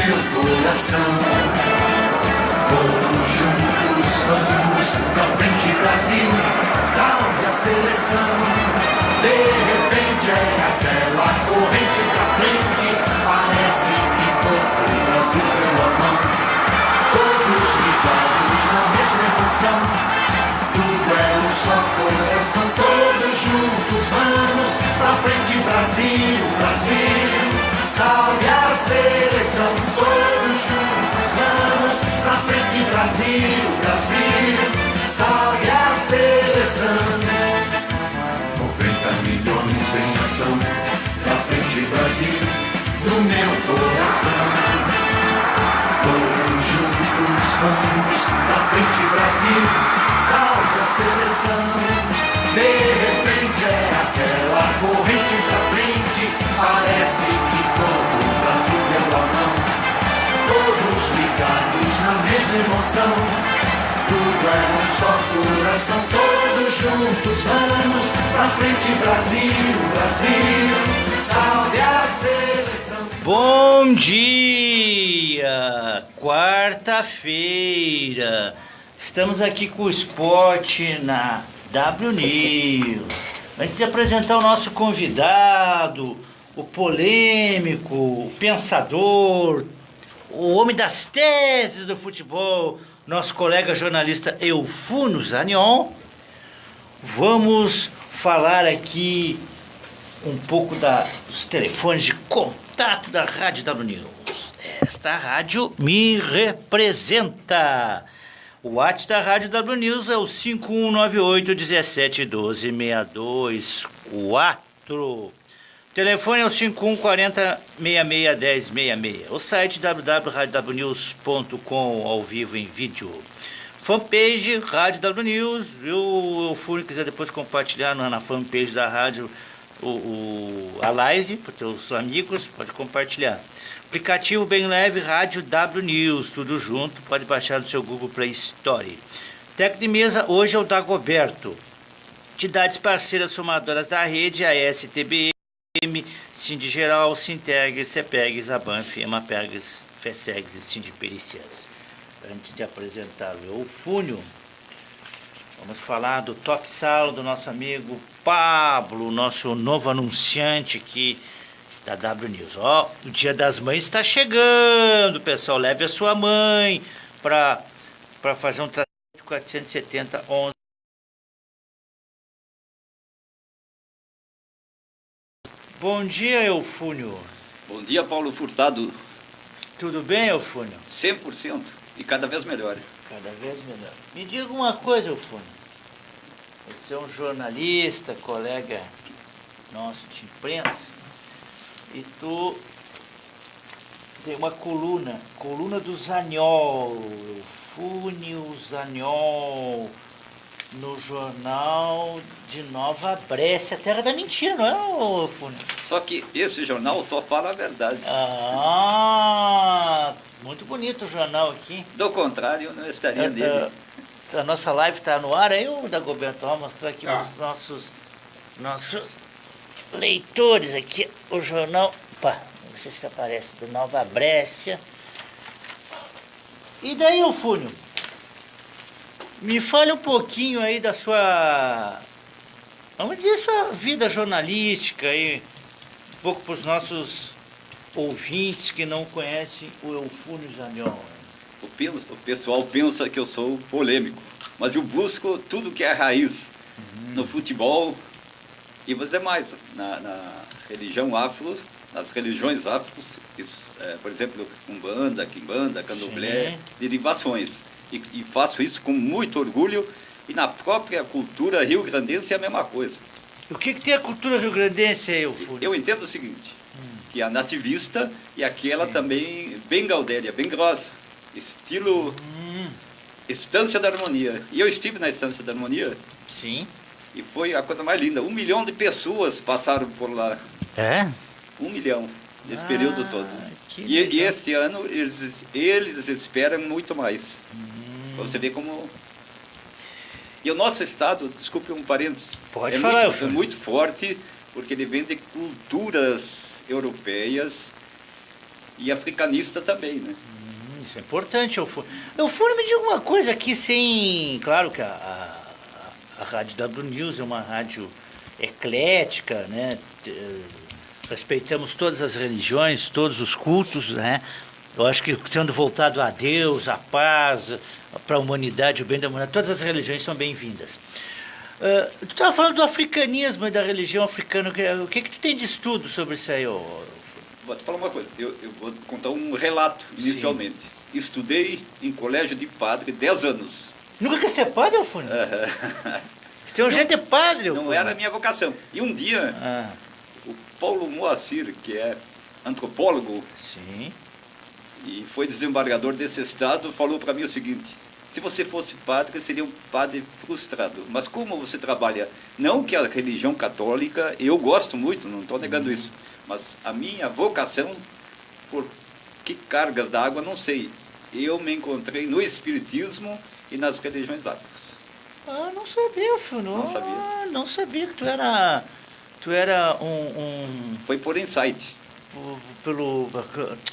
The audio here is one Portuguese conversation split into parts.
meu coração. Todos juntos vamos pra frente, Brasil, salve a seleção. De repente é aquela corrente pra frente, parece que todo o Brasil deu a mão. Todos ligados na mesma emoção, tudo é um só coração. Todos juntos vamos pra frente, Brasil, Brasil, salve a seleção. Todos juntos vamos pra frente, Brasil, Brasil, salve a seleção. 90 milhões em ação, pra frente, Brasil, no meu coração. Todos juntos vamos pra frente, Brasil, salve a seleção. De repente é aquela corrente pra frente, parece que todo o Brasil deu a mão. Todos ligados na mesma emoção, tudo é um só coração. Todos juntos vamos pra frente, Brasil, Brasil, salve a seleção. Bom dia! Quarta-feira. Estamos aqui com o esporte na W News. Antes de apresentar o nosso convidado, o polêmico, o pensador, o homem das teses do futebol, nosso colega jornalista Eufúnio Zanion, vamos falar aqui um pouco dos telefones de contato da Rádio W News. Esta rádio me representa. O WhatsApp da Rádio W News é o 5198 1712 624. O telefone é o 5140 661066. O site www.radiownews.com, ao vivo em vídeo. Fanpage Rádio W News. O Fúrio quiser depois compartilhar na fanpage da rádio a live para os seus amigos, pode compartilhar. Aplicativo bem leve, Rádio W News, tudo junto, pode baixar no seu Google Play Store. Técnico de mesa, hoje é o Dagoberto. Entidades parceiras somadoras da rede, a STBM, Sindigeral, Sinteg, CEPEGS, Abanf, Emapegs, FESEGS e Sindipericias. Antes de apresentar o Eufúnio, vamos falar do Top Sala do nosso amigo Pablo, nosso novo anunciante aqui da W News. Ó, o Dia das Mães está chegando, pessoal. Leve a sua mãe para fazer um tratamento 470 11. Bom dia, Eufúnio. Bom dia, Paulo Furtado. Tudo bem, Eufúnio? 100% e cada vez melhor. Cada vez melhor. Me diga uma coisa, Eufúnio. Você é um jornalista, colega nosso de imprensa. E tu tem uma coluna do Zaniol, Eufúnio Zaniol, no jornal de Nova Brécia, Terra da Mentira, não é, Eufúnio? Só que esse jornal só fala a verdade. Ah, muito bonito o jornal aqui. Do contrário, não estaria nele. A nossa live está no ar aí, o Dagoberto? Vamos mostrar aqui os nossos leitores aqui, o jornal, não sei se aparece, do Nova Brécia. E daí, Eufúnio, me fale um pouquinho aí da sua, vamos dizer, sua vida jornalística aí, um pouco para os nossos ouvintes que não conhecem o Eufúnio Zanion. O pessoal pensa que eu sou polêmico, mas eu busco tudo que é raiz no futebol. E vou dizer mais, na religião afro, nas religiões afros, por exemplo, Umbanda, Quimbanda, Candomblé, derivações. E faço isso com muito orgulho, e na própria cultura rio-grandense é a mesma coisa. O que tem a cultura rio-grandense aí, Eufúnio? Eu entendo o seguinte, que a nativista e aquela também bem gaudéria, bem grossa, estilo Estância da Harmonia. E eu estive na Estância da Harmonia. Sim. E foi a coisa mais linda. 1 milhão de pessoas passaram por lá. É? 1 milhão, nesse período todo. E este ano eles esperam muito mais. Pra você ver como... E o nosso estado, desculpe um parênteses, Pode falar, é muito forte, porque ele vem de culturas europeias e africanista também, né? Isso é importante, Eufônio. Eufônio, me diga uma coisa aqui, sem... Claro que a Rádio W News é uma rádio eclética, né? Respeitamos todas as religiões, todos os cultos, né? Eu acho que sendo voltado a Deus, a paz, para a humanidade, o bem da humanidade, todas as religiões são bem-vindas. Tu estava falando do africanismo e da religião africana, o que tu tem de estudo sobre isso aí? Vou te falar uma coisa, eu vou contar um relato inicialmente. Sim. Estudei em colégio de padre 10 anos. Nunca quer ser padre, Eufônio? Tem um jeito de padre, Não era a minha vocação. E um dia, o Paulo Moacir, que é antropólogo, sim, e foi desembargador desse estado, falou para mim o seguinte: se você fosse padre, seria um padre frustrado. Mas como você trabalha, não que a religião católica, eu gosto muito, não estou negando isso, mas a minha vocação, por que cargas d'água, não sei. Eu me encontrei no espiritismo e nas religiões afros. Não sabia, filho. Não sabia. Não sabia que tu era um Foi por insight.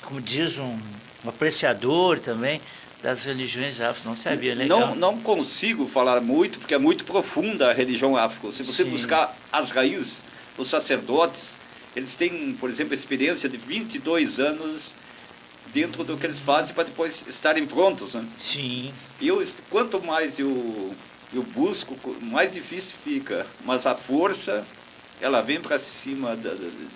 Como diz, um apreciador também das religiões afro. Não sabia, legal. Não consigo falar muito, porque é muito profunda a religião afro. Se você buscar as raízes, os sacerdotes, eles têm, por exemplo, experiência de 22 anos dentro do que eles fazem para depois estarem prontos, né? Sim. Quanto mais eu busco, mais difícil fica. Mas a força, ela vem para cima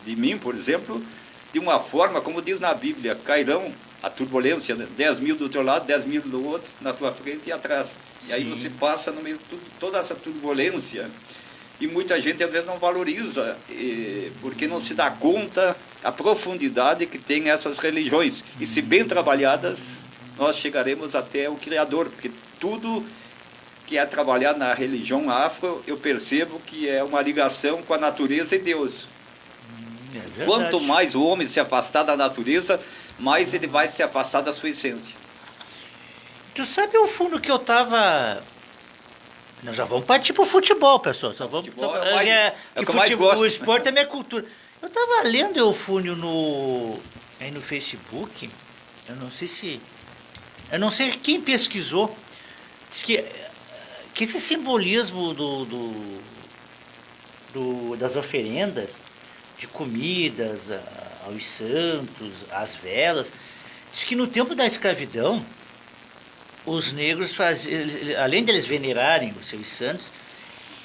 de mim, por exemplo, de uma forma, como diz na Bíblia, cairão a turbulência, né? 10 mil do teu lado, 10 mil do outro, na tua frente e atrás. Sim. E aí você passa no meio de toda essa turbulência. E muita gente às vezes não valoriza, porque não se dá conta a profundidade que tem essas religiões. E se bem trabalhadas, nós chegaremos até o Criador, porque tudo que é trabalhar na religião afro, eu percebo que é uma ligação com a natureza e Deus. Quanto mais o homem se afastar da natureza, mais ele vai se afastar da sua essência. Tu sabe o fundo que eu estava... Nós já vamos partir para o futebol, pessoal. Só vamos, futebol é o que eu mais gosto. O esporte é minha cultura. Eu estava lendo, Eufônio, aí no Facebook, eu não sei quem pesquisou, diz que esse simbolismo das oferendas, de comidas aos santos, às velas, diz que no tempo da escravidão, os negros além de eles venerarem os seus santos,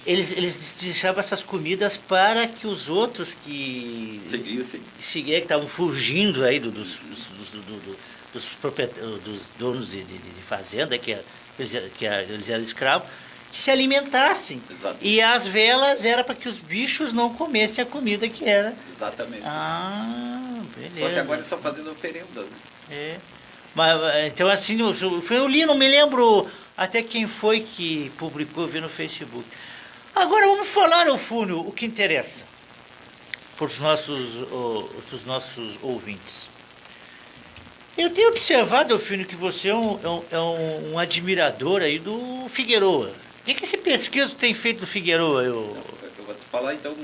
eles deixavam essas comidas para que os outros que seguiam, que estavam fugindo aí dos donos de fazenda, que eles eram escravos, que se alimentassem. Exatamente. E as velas era para que os bichos não comessem a comida que era. Exatamente. Beleza. Só que agora eles estão fazendo oferenda. É. Mas, então, assim, eu li, não me lembro até quem foi que publicou, vi no Facebook. Agora vamos falar, Eufônio, o que interessa para os nossos ouvintes. Eu tenho observado, Eufônio, que você é um admirador aí do Figueroa. O que esse pesquiso tem feito do Figueroa? Eu vou te falar, então,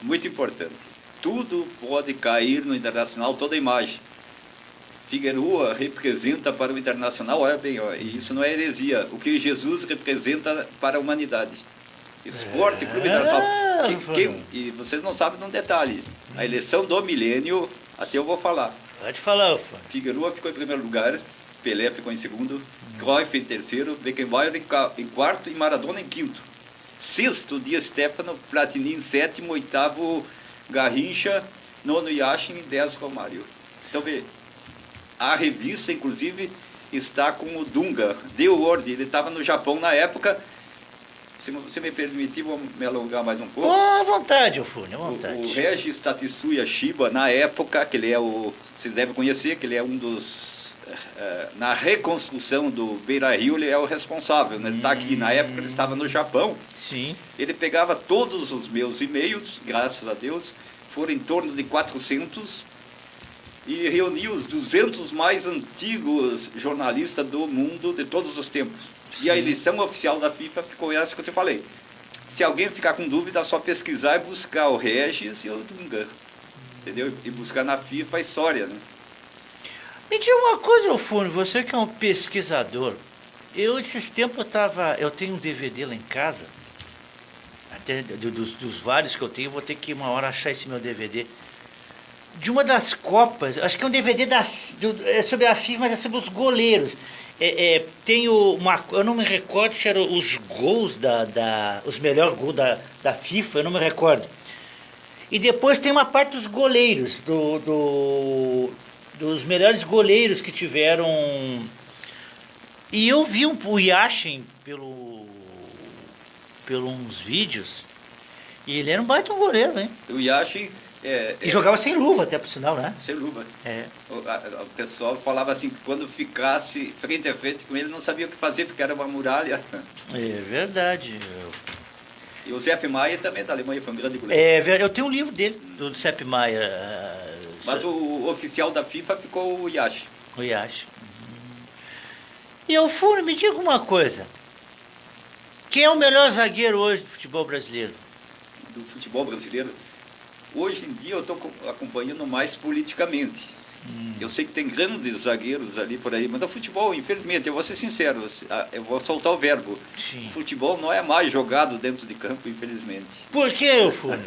muito importante. Tudo pode cair no internacional, toda imagem. Figueroa representa para o internacional, olha bem, e isso não é heresia, o que Jesus representa para a humanidade. Esporte Clube Internacional. E vocês não sabem de um detalhe, a eleição do milênio, até eu vou falar. Pode falar, Eufônio. Figueroa ficou em primeiro lugar, Pelé ficou em segundo, Cruyff em terceiro, Beckenbauer em quarto e Maradona em quinto. Sexto, Di Stéfano, Platini em sétimo, oitavo, Garrincha, nono, Yashin e 10, Romário. Então, vê. A revista, inclusive, está com o Dunga, The World. Ele estava no Japão na época. Se você me permitir, vou me alongar mais um pouco. À vontade, Eufônio, à vontade. O Regis Tatsuya Shiba, na época, que ele é vocês devem conhecer, que ele é um dos... na reconstrução do Beira-Rio, ele é o responsável. Né? Ele está aqui. Na época, ele estava no Japão. Sim. Ele pegava todos os meus e-mails, graças a Deus, foram em torno de 400... e reuniu os 200 mais antigos jornalistas do mundo de todos os tempos. Sim. E a eleição oficial da FIFA ficou essa que eu te falei. Se alguém ficar com dúvida, é só pesquisar e buscar o Regis e o Dunga. Entendeu? E buscar na FIFA a história, né? Me diga uma coisa, Fúnio, você que é um pesquisador. Esses tempos eu tenho um DVD lá em casa, até dos vários que eu tenho, vou ter que uma hora achar esse meu DVD. De uma das Copas, acho que é um DVD é sobre a FIFA, mas é sobre os goleiros. Tem eu não me recordo se eram os gols os melhores gols da FIFA, eu não me recordo. E depois tem uma parte dos goleiros, dos melhores goleiros que tiveram. E eu vi o Yashin pelo uns vídeos, e ele era um baita goleiro, hein? O Yashin... E jogava sem luva, até por sinal, né? Sem luva. É. O pessoal falava assim, que quando ficasse frente a frente com ele, não sabia o que fazer, porque era uma muralha. É verdade. E o Sepp Maier também da Alemanha, foi um grande goleiro. Eu tenho um livro dele, do Sepp Maier. Mas o oficial da FIFA ficou o Yashin. O Yashin. E o Fúnio, me diga uma coisa. Quem é o melhor zagueiro hoje do futebol brasileiro? Do futebol brasileiro? Hoje em dia eu estou acompanhando mais politicamente. Eu sei que tem grandes zagueiros ali por aí, mas o futebol, infelizmente, eu vou ser sincero, eu vou soltar o verbo. Sim. O futebol não é mais jogado dentro de campo, infelizmente. Por que, Fúnio?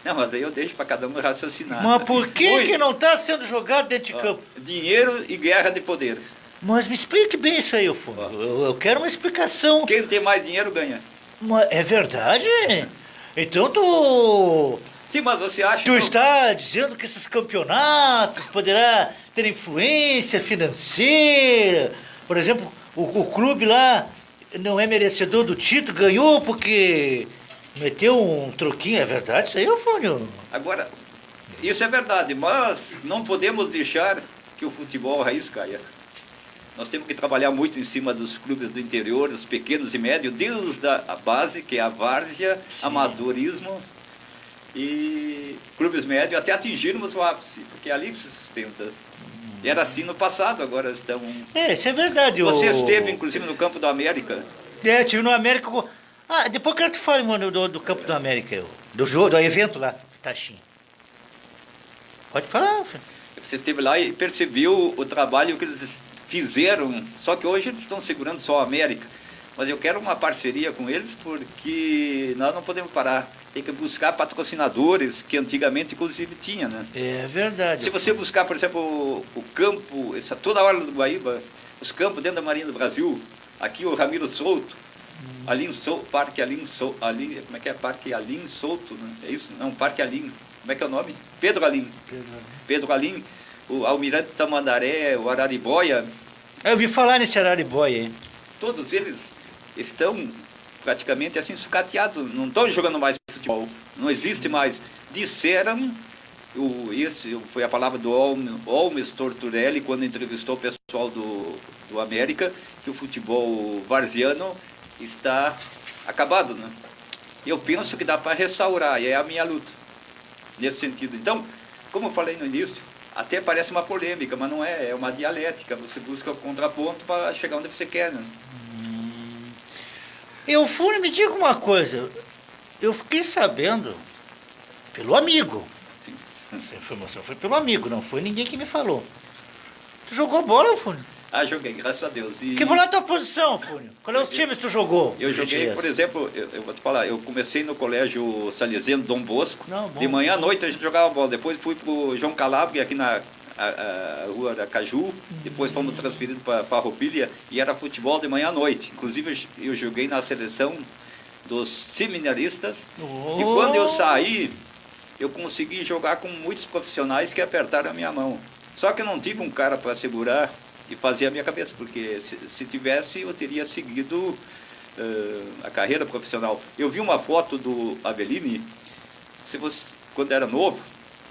Não, mas aí eu deixo para cada um raciocinar. Mas por que não está sendo jogado dentro de campo? Dinheiro e guerra de poder. Mas me explique bem isso aí, Fúnio. Eu quero uma explicação. Quem tem mais dinheiro ganha. Mas é verdade? Então tu... Sim, mas você acha Tu está dizendo que esses campeonatos poderá ter influência financeira? Por exemplo, o clube lá não é merecedor do título, ganhou porque meteu um troquinho. É verdade isso aí, Fúnio? Agora, isso é verdade, mas não podemos deixar que o futebol raiz caia. Nós temos que trabalhar muito em cima dos clubes do interior, dos pequenos e médios, desde a base, que é a várzea, amadorismo, e clubes médios, até atingirmos o ápice, porque é ali que se sustenta. Era assim no passado, agora estão... Isso é verdade. Você esteve, inclusive, no Campo do América. Estive no América. Depois eu quero que tu fale, mano, do Campo do América, do evento lá, Taxinha. Pode falar, filho. Você esteve lá e percebeu o trabalho que eles fizeram, só que hoje eles estão segurando só a América. Mas eu quero uma parceria com eles, porque nós não podemos parar. Tem que buscar patrocinadores, que antigamente inclusive tinha, né? É verdade. Se você buscar, por exemplo, o campo, toda a hora do Guaíba, os campos dentro da Marinha do Brasil, aqui o Ramiro Souto, Parque Alim Souto, como é que é? Parque Alim Souto, né? É isso? Não, Parque Alim. Como é que é o nome? Pedro Alim. Pedro Alim, o Almirante Tamandaré, o Araribóia. Eu ouvi falar nesse Araribóia, hein? Todos eles estão praticamente assim sucateados, não estão jogando mais futebol, não existe mais. Disseram, foi a palavra do Olmes Torturelli, quando entrevistou o pessoal do América, que o futebol varziano está acabado, né? Eu penso que dá para restaurar, e é a minha luta, nesse sentido. Então, como eu falei no início, até parece uma polêmica, mas não é, é uma dialética, você busca o contraponto para chegar onde você quer, né? Fúnio, me diga uma coisa. Eu fiquei sabendo pelo amigo. Sim. Essa informação foi pelo amigo, não foi ninguém que me falou. Tu jogou bola, Fúnio? Joguei, graças a Deus. Que foi a tua posição, Fúnio? Qual é os times que tu jogou? Eu joguei, por exemplo, eu vou te falar, eu comecei no colégio Salesiano Dom Bosco. Não, bom, de manhã à noite a gente jogava bola. Depois fui para o João Calabria, aqui na rua da Caju. Depois fomos transferidos para Farroupilha e era futebol de manhã à noite. Inclusive eu joguei na seleção dos seminaristas. E quando eu saí, eu consegui jogar com muitos profissionais que apertaram a minha mão. Só que eu não tive um cara para segurar e fazer a minha cabeça, porque se tivesse eu teria seguido a carreira profissional. Eu vi uma foto do Avellini, quando era novo,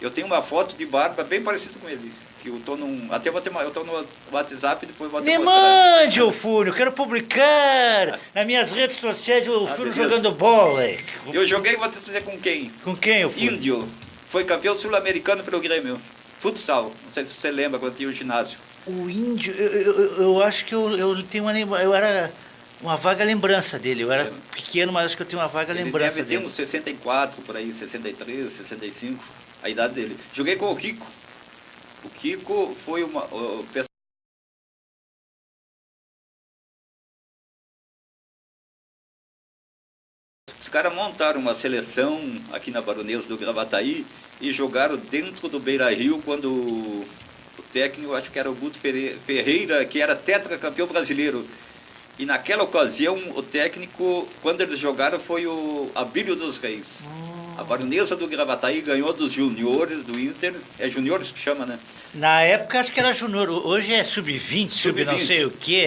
eu tenho uma foto de barba bem parecida com ele. Que eu tô até eu tô no WhatsApp e depois vou Me mande, ô Fúnio, quero publicar nas minhas redes sociais o Fúnio jogando bola. Eu joguei, vou te dizer com quem? Com quem, ô Fúnio? Índio. Foi campeão sul-americano pelo Grêmio. Futsal. Não sei se você lembra quando tinha o ginásio. O Índio, eu acho que eu tenho eu era uma vaga lembrança dele. Eu era pequeno, mas acho que eu tenho uma vaga lembrança dele. Ele deve ter uns 64, por aí, 63, 65, a idade dele. Joguei com o Kiko. O Kiko foi o pessoal. Os caras montaram uma seleção aqui na Baronesa do Gravataí e jogaram dentro do Beira-Rio quando o técnico, acho que era o Guto Ferreira, que era tetracampeão brasileiro. E naquela ocasião, o técnico, quando eles jogaram, foi o Abílio dos Reis. A Baronesa do Gravataí ganhou dos juniores do Inter. É juniores que chama, né? Na época acho que era junior, hoje é sub-20, sub não sei o que.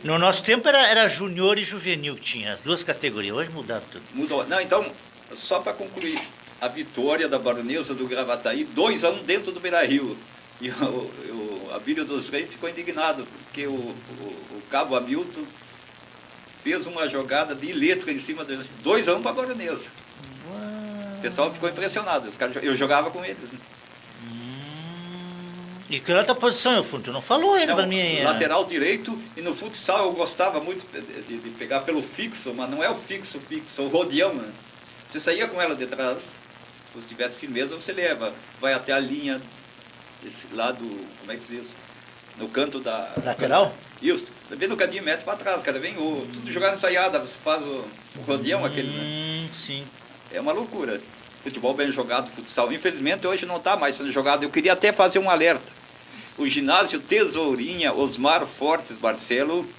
No nosso tempo era junior e juvenil que tinha, as duas categorias, hoje mudaram tudo. Mudou. Não, então, só para concluir, a vitória da Baronesa do Gravataí, 2-1 dentro do Beira-Rio. E o Abílio dos Reis ficou indignado, porque o Cabo Hamilton fez uma jogada de letra em cima dele. 2-1 para a Baronesa. O pessoal ficou impressionado. Eu jogava com eles. Né? E que outra posição, eu tu não falou ainda para mim. Lateral direito, e no futsal eu gostava muito de pegar pelo fixo, mas não é o fixo, o rodeão. Né? Você saía com ela de trás, se tivesse firmeza, você leva, vai até a linha, esse lado, como é que se diz? No canto da... Lateral? Isso, vem no cantinho e mete para trás, cara, vem tudo jogado ensaiada, você faz o rodeão aquele, né? Sim. É uma loucura. Futebol bem jogado, futsal. Infelizmente hoje não está mais sendo jogado. Eu queria até fazer um alerta. O ginásio Tesourinha, Osmar Fortes Barcelo,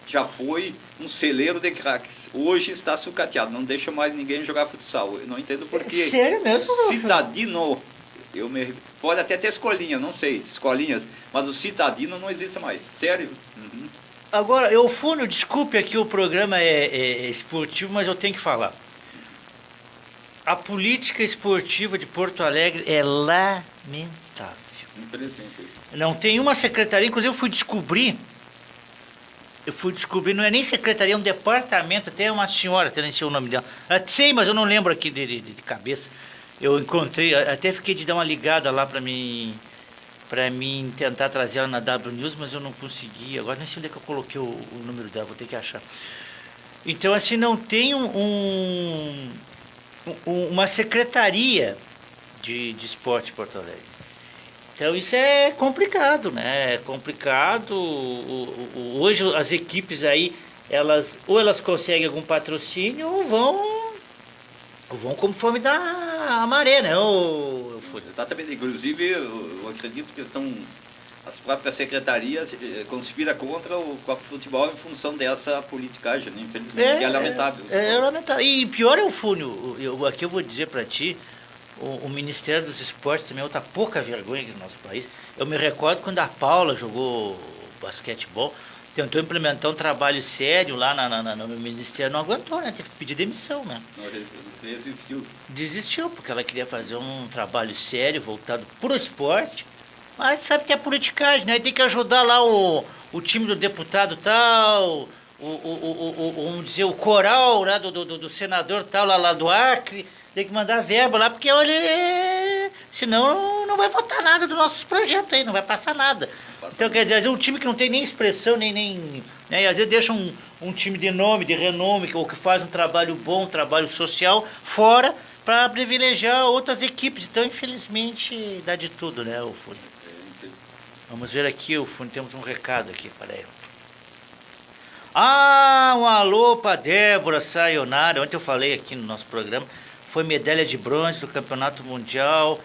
já foi um celeiro de craques. Hoje está sucateado, não deixa mais ninguém jogar futsal. Eu não entendo por quê. Sério mesmo? Citadino, pode até ter escolinha, não sei, escolinhas, mas o Citadino não existe mais. Sério. Uhum. Agora, Eufônio, desculpe aqui, o programa é esportivo, mas eu tenho que falar. A política esportiva de Porto Alegre é lamentável. Não tem uma secretaria, inclusive eu fui descobrir, não é nem secretaria, é um departamento, até uma senhora, até nem sei o nome dela. Sei, mas eu não lembro aqui de cabeça. Eu encontrei, até fiquei de dar uma ligada lá para mim tentar trazer ela na W News, mas eu não consegui. Agora nem sei onde é que eu coloquei o número dela, vou ter que achar. Então, assim, não tem uma secretaria de esporte em Porto Alegre. Então isso é complicado, né? É complicado. Hoje as equipes aí, elas conseguem algum patrocínio ou vão conforme da maré, né? Exatamente. Inclusive, eu acredito que as próprias secretarias conspiram contra o futebol em função dessa politicagem, né? Infelizmente, é lamentável. É lamentável. E pior é o Fúnio, aqui eu vou dizer para ti, o Ministério dos Esportes também é outra pouca vergonha aqui no nosso país. Eu me recordo quando a Paula jogou basquetebol, tentou implementar um trabalho sério lá no Ministério, não aguentou, né? Teve que pedir demissão, né? Desistiu. Desistiu, porque ela queria fazer um trabalho sério, voltado para o esporte. Mas sabe que é politicagem, né? Tem que ajudar lá o time do deputado tal, vamos dizer, o coral lá do senador tal, lá do Acre. Tem que mandar verba lá, porque senão não vai votar nada dos nossos projetos aí, não vai passar nada. Então, quer dizer, às vezes um time que não tem nem expressão, nem né? Às vezes deixa um time de nome, de renome, ou que faz um trabalho bom, um trabalho social, fora, para privilegiar outras equipes. Então, infelizmente, dá de tudo, né, o Fúnio? Vamos ver aqui, o Fúnio, temos um recado aqui para ele. Um alô para Débora Sayonara. Ontem eu falei aqui no nosso programa, foi medalha de bronze do Campeonato Mundial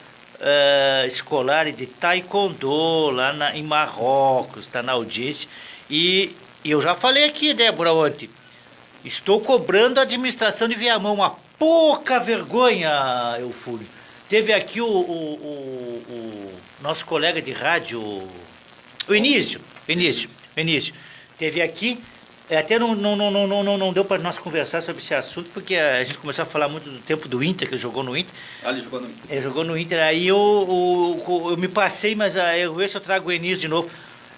Escolar de Taekwondo, lá em Marrocos, está na audiência. E eu já falei aqui, Débora, ontem, estou cobrando a administração de Viamão, uma pouca vergonha, Eufúlio. Teve aqui o nosso colega de rádio, o Vinícius, teve aqui. Até não deu para nós conversar sobre esse assunto, porque a gente começou a falar muito do tempo do Inter, que ele jogou no Inter. Ele jogou no Inter. Ele jogou no Inter, aí eu me passei, mas eu vejo se eu trago o Enis de novo.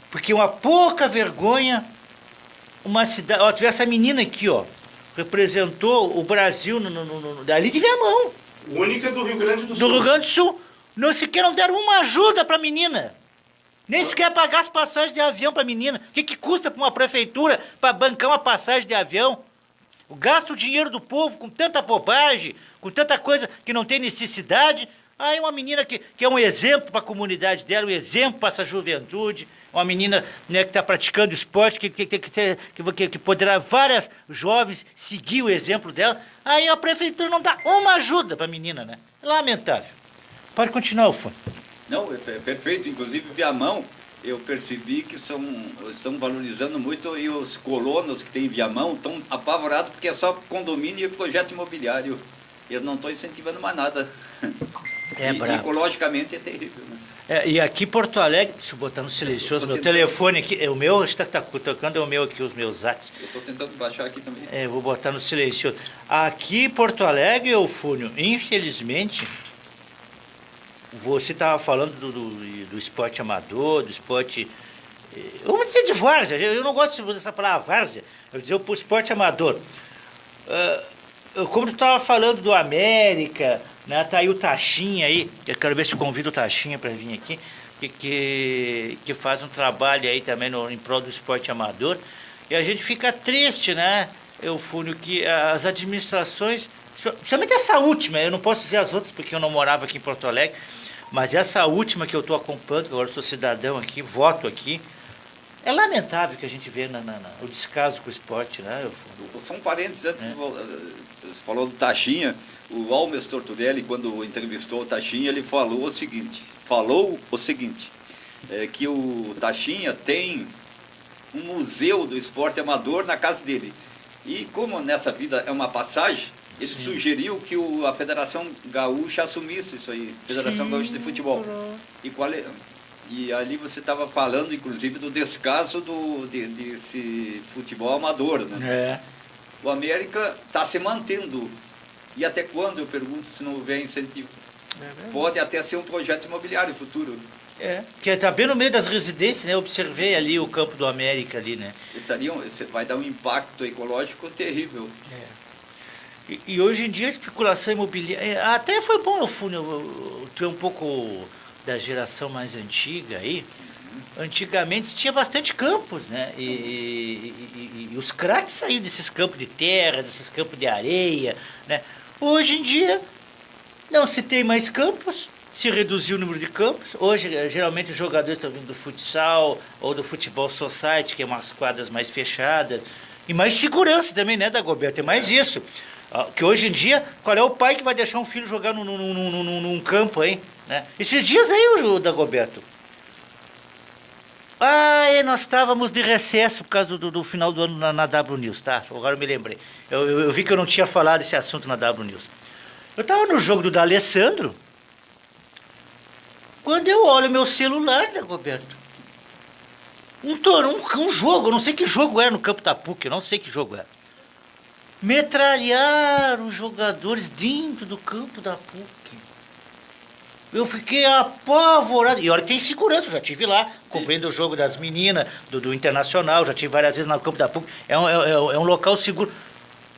Porque uma pouca vergonha, uma cidade... Ó, tivesse essa menina aqui, ó, representou o Brasil dali de Viamão. Única do Rio Grande do Sul. Do Rio Grande do Sul. Não sequer não deram uma ajuda para a menina. Nem sequer pagar as passagens de avião para a menina. O que custa para uma prefeitura para bancar uma passagem de avião? Gasta o dinheiro do povo com tanta bobagem, com tanta coisa que não tem necessidade. Aí uma menina que é um exemplo para a comunidade dela, um exemplo para essa juventude, uma menina, né, que está praticando esporte, que poderá várias jovens seguir o exemplo dela. Aí a prefeitura não dá uma ajuda para a menina, né? Lamentável. Pode continuar, Ufone. Não, é perfeito. Inclusive, Viamão, eu percebi que estão valorizando muito e os colonos que têm Viamão estão apavorados porque é só condomínio e projeto imobiliário. Eu não estou incentivando mais nada. É brabo. Ecologicamente é terrível, né? E aqui Porto Alegre, deixa eu botar no silencioso, meu telefone aqui, o meu está tocando, é o meu aqui, os meus atos. Eu estou tentando baixar aqui também. Eu vou botar no silencioso. Aqui Porto Alegre, Eufúnio, infelizmente, você estava falando do esporte amador, do esporte, vamos dizer de várzea, eu não gosto de usar essa palavra várzea, eu vou dizer o esporte amador. Como tu estava falando do América, né, tá aí o Taxinha aí, eu quero ver se eu convido o Taxinha para vir aqui, que faz um trabalho aí também em prol do esporte amador, e a gente fica triste, né, Eufúnio, que as administrações, principalmente essa última, eu não posso dizer as outras porque eu não morava aqui em Porto Alegre, mas essa última que eu estou acompanhando, que agora eu sou cidadão aqui, voto aqui, é lamentável que a gente vê o descaso com o esporte, né, Eufúnio? São parentes, antes você falou do Taxinha, o Almes Torturelli, quando entrevistou o Taxinha, ele falou o seguinte, que o Taxinha tem um museu do esporte amador na casa dele. E como nessa vida é uma passagem, ele sugeriu que a Federação Gaúcha assumisse isso aí, Federação Gaúcha de Futebol. E ali você estava falando, inclusive, do descaso desse futebol amador, né? O América está se mantendo. E até quando, eu pergunto, se não houver incentivo? Pode até ser um projeto imobiliário futuro. Que está bem no meio das residências, né? Eu observei ali o campo do América ali, né? Isso vai dar um impacto ecológico terrível. E hoje em dia a especulação imobiliária, até foi bom, eu ter um pouco da geração mais antiga aí. Antigamente tinha bastante campos, né? E os craques saíram desses campos de terra, desses campos de areia, né? Hoje em dia não se tem mais campos, se reduziu o número de campos. Hoje geralmente os jogadores estão vindo do futsal ou do futebol society, que é umas quadras mais fechadas. E mais segurança também, né, Dagoberto? Tem mais isso. Que hoje em dia, qual é o pai que vai deixar um filho jogar num campo, hein? Né? Esses dias aí, o Dagoberto. Nós estávamos de recesso por causa do final do ano na W News, tá? Agora eu me lembrei. Eu vi que eu não tinha falado esse assunto na W News. Eu estava no jogo do D'Alessandro, quando eu olho meu celular, Dagoberto, um jogo, eu não sei que jogo era no campo da PUC, eu não sei que jogo era. Metralharam os jogadores dentro do campo da PUC. Eu fiquei apavorado. E olha que tem segurança, eu já estive lá, cobrindo o jogo das meninas, do Internacional, já estive várias vezes no campo da PUC. É um local seguro.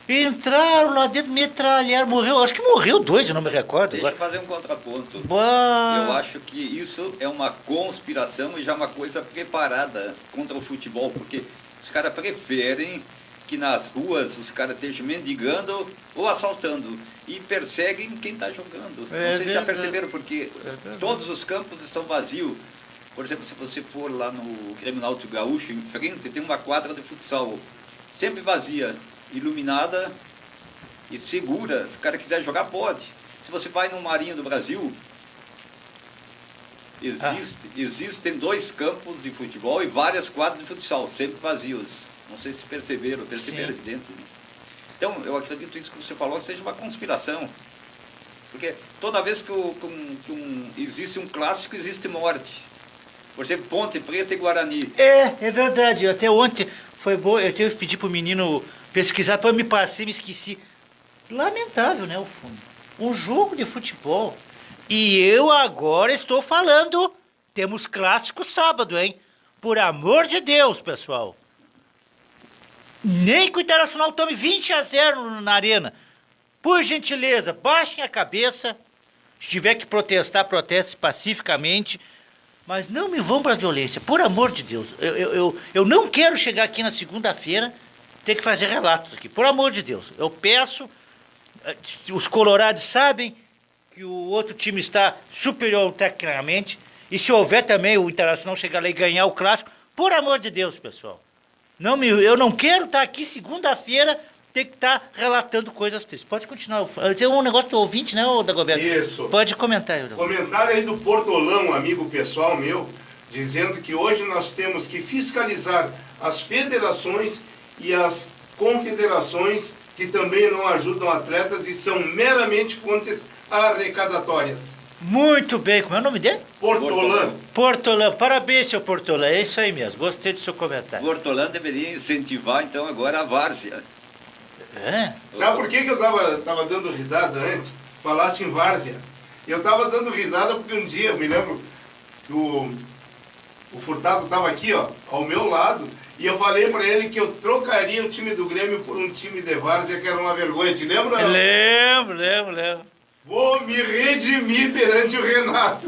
Entraram lá dentro, metralharam, morreu, acho que morreu 2, eu não me recordo. Deixa eu fazer um contraponto. Bah. Eu acho que isso é uma conspiração e já uma coisa preparada contra o futebol, porque os caras preferem que nas ruas os caras estejam mendigando ou assaltando e perseguem quem está jogando. Vocês já perceberam, porque todos os campos estão vazios. Por exemplo, se você for lá no Grêmio Náutico Gaúcho, em frente tem uma quadra de futsal, sempre vazia, iluminada e segura. Se o cara quiser jogar, pode. Se você vai no Marinho do Brasil, existem 2 campos de futebol e várias quadras de futsal, sempre vazios. Não sei se perceberam, evidente. Então, eu acredito que isso que você falou seja uma conspiração. Porque toda vez que existe um clássico, existe morte. Por exemplo, Ponte Preta e Guarani. É verdade. Até ontem foi bom, eu tive que pedir para o menino pesquisar, para me passei, me esqueci. Lamentável, né, o fundo. Um jogo de futebol. E eu agora estou falando, temos clássico sábado, hein? Por amor de Deus, pessoal. Nem que o Internacional tome 20-0 na arena. Por gentileza, baixem a cabeça. Se tiver que protestar, proteste pacificamente. Mas não me vão para a violência, por amor de Deus. Eu não quero chegar aqui na segunda-feira ter que fazer relatos aqui, por amor de Deus. Eu peço, os colorados sabem, que o outro time está superior tecnicamente. E se houver também o Internacional chegar lá e ganhar o clássico, por amor de Deus, pessoal. Eu não quero estar aqui segunda-feira, ter que estar relatando coisas tristes. Pode continuar. Tem um negócio do ouvinte, né, Dagoberto? Isso. Pode comentar, Dagoberto. Comentário aí do Portolão, amigo pessoal meu, dizendo que hoje nós temos que fiscalizar as federações e as confederações que também não ajudam atletas e são meramente fontes arrecadatórias. Muito bem. Como é o nome dele? Portolã. Portolã. Parabéns, seu Portolã. É isso aí mesmo. Gostei do seu comentário. O Hortolã deveria incentivar, então, agora a várzea. É? Sabe por que eu tava dando risada antes? Falasse em várzea. Eu tava dando risada porque um dia, eu me lembro, que o Furtado estava aqui, ó, ao meu lado, e eu falei para ele que eu trocaria o time do Grêmio por um time de várzea, que era uma vergonha. Te lembra? Não? Lembro. Vou me redimir perante o Renato.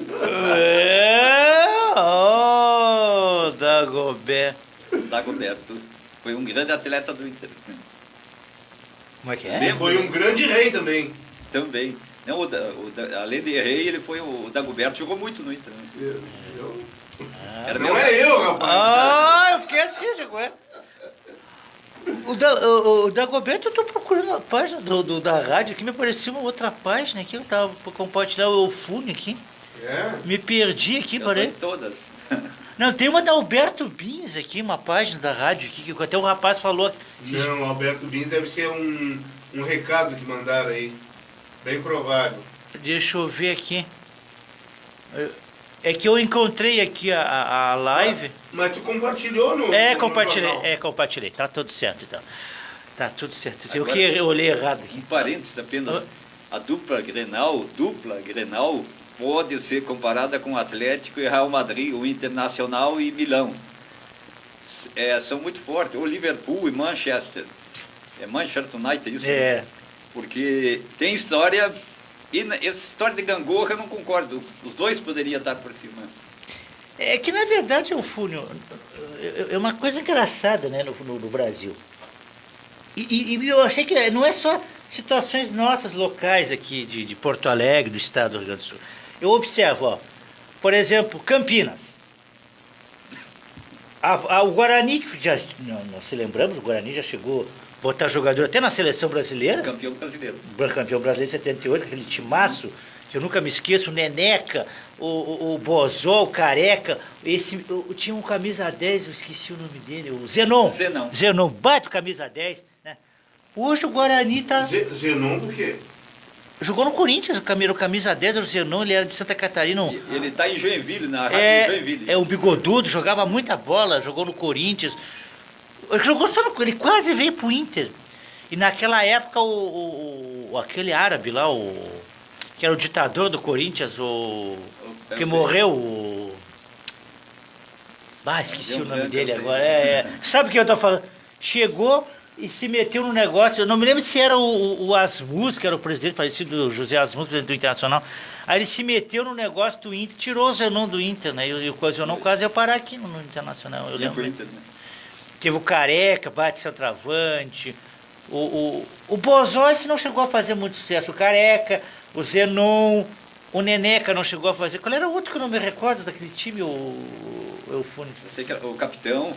Dagoberto. Dagoberto foi um grande atleta do Inter. Como é que é? Lembro. Foi um grande rei também. Também. Não, além de rei, ele foi o Dagoberto, jogou muito no Inter. Era Não é eu, rapaz. Eu fiquei assim, Jagué. O Dagoberto, eu tô procurando a página da rádio aqui, me apareceu uma outra página aqui, eu tava pra compartilhar o fone aqui. É. Me perdi aqui, Eu tô em parei. todas. Não, tem uma da Alberto Bins aqui, uma página da rádio aqui, que até o rapaz falou. Não, Alberto Bins deve ser um recado que mandaram aí. Bem provável. Deixa eu ver aqui. É que eu encontrei aqui a live. Mas tu compartilhou no Compartilhei. jornal. Compartilhei. Tá tudo certo, então. Tá tudo certo. Agora, Eu olhei errado aqui. Um parênteses apenas. A dupla Grenal pode ser comparada com o Atlético e Real Madrid, o Internacional e Milão. São muito fortes. O Liverpool e Manchester. É Manchester United, isso? É. Porque tem história, e essa história de gangorra eu não concordo. Os dois poderiam estar por cima. É que na verdade, o Fúnio, é uma coisa engraçada, né, no Brasil. E eu achei que não é só situações nossas locais aqui de Porto Alegre, do estado do Rio Grande do Sul. Eu observo, ó, por exemplo, Campinas. O Guarani, que já, nós se lembramos, o Guarani já chegou a botar jogador até na seleção brasileira. Campeão brasileiro. Campeão brasileiro em 78, aquele timaço, que eu nunca me esqueço, o Neneca, o Bozó, o Careca, tinha um camisa 10, eu esqueci o nome dele, o Zenon. Zenon, bate camisa 10, né? Hoje o Guarani tá... Zenon do quê? Jogou no Corinthians, o camisa 10 era o Zenon, ele era de Santa Catarina. Ele está em Joinville, na rádio de Joinville. O bigodudo, jogava muita bola, jogou no Corinthians. Jogou só no Corinthians, ele quase veio pro Inter. E naquela época, aquele árabe lá, que era o ditador do Corinthians, que morreu, esqueci o nome dele agora. Sabe o que eu tô falando? Chegou e se meteu no negócio, eu não me lembro se era o Asmus, que era o presidente falecido, José Asmus, presidente do Internacional. Aí ele se meteu no negócio do Inter, tirou o Zenon do Inter, né? E o Zenon quase ia parar aqui no Internacional, eu lembro. Inter, né? Teve o Careca, bate centroavante. O Bozói não chegou a fazer muito sucesso. O Careca, o Zenon, o Neneca não chegou a fazer. Qual era o outro que eu não me recordo daquele time? Eu sei que era o capitão.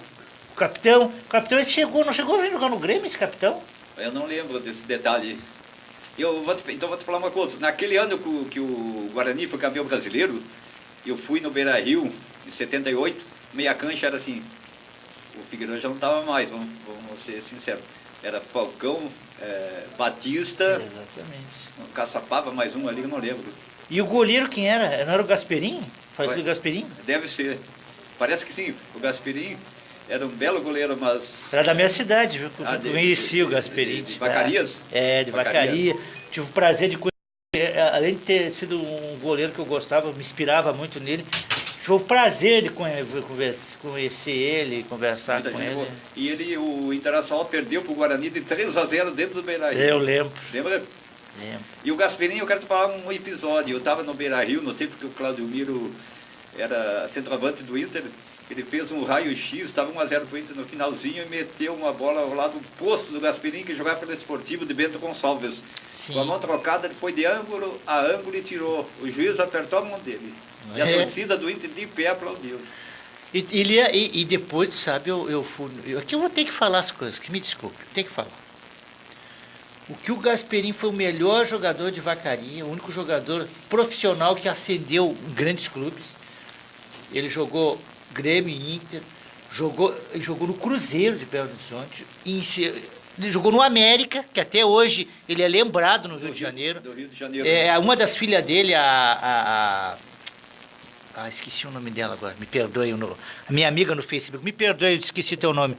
O capitão, esse não chegou a vir jogar no Grêmio, esse capitão? Eu não lembro desse detalhe. Então vou te falar uma coisa. Naquele ano que o Guarani foi campeão brasileiro, eu fui no Beira-Rio, em 78, meia cancha era assim. O Figueiredo já não estava mais, vamos ser sinceros. Era Falcão, Batista, exatamente. Caçapava, mais um ali, eu não lembro. E o goleiro quem era? Não era o Gasperim? Fazia o Gasperim? Deve ser. Parece que sim. O Gasperim era um belo goleiro, mas... Era da minha cidade, viu? Eu conheci o Gasperim. De Vacarias? De Vacaria. Tive o prazer de conhecer, além de ter sido um goleiro que eu gostava, me inspirava muito nele. Tive o prazer de conhecer ele, conversar com ele. E o Internacional perdeu para o Guarani de 3-0 dentro do Beira-Rio. Eu lembro. Lembra? Lembro. E o Gasperim, eu quero te falar um episódio. Eu estava no Beira-Rio, no tempo que o Claudio Miro era centroavante do Inter. Ele fez um raio-x, estava 1-0 para o Inter no finalzinho e meteu uma bola ao lado do posto do Gasperim, que jogava pelo Esportivo de Bento Gonçalves. Com a mão trocada, ele foi de ângulo a ângulo e tirou. O juiz apertou a mão dele. E a torcida do Inter de pé aplaudiu. E depois, sabe, aqui eu vou ter que falar as coisas, que me desculpe, tem que falar. O que o Gasperini foi o melhor jogador de Vacaria, o único jogador profissional que ascendeu em grandes clubes. Ele jogou Grêmio e Inter, ele jogou no Cruzeiro de Belo Horizonte, ele jogou no América, que até hoje ele é lembrado no Rio de Janeiro. Do Rio de Janeiro. Uma das filhas dele, esqueci o nome dela agora, me perdoe, a minha amiga no Facebook, me perdoe, eu esqueci teu nome.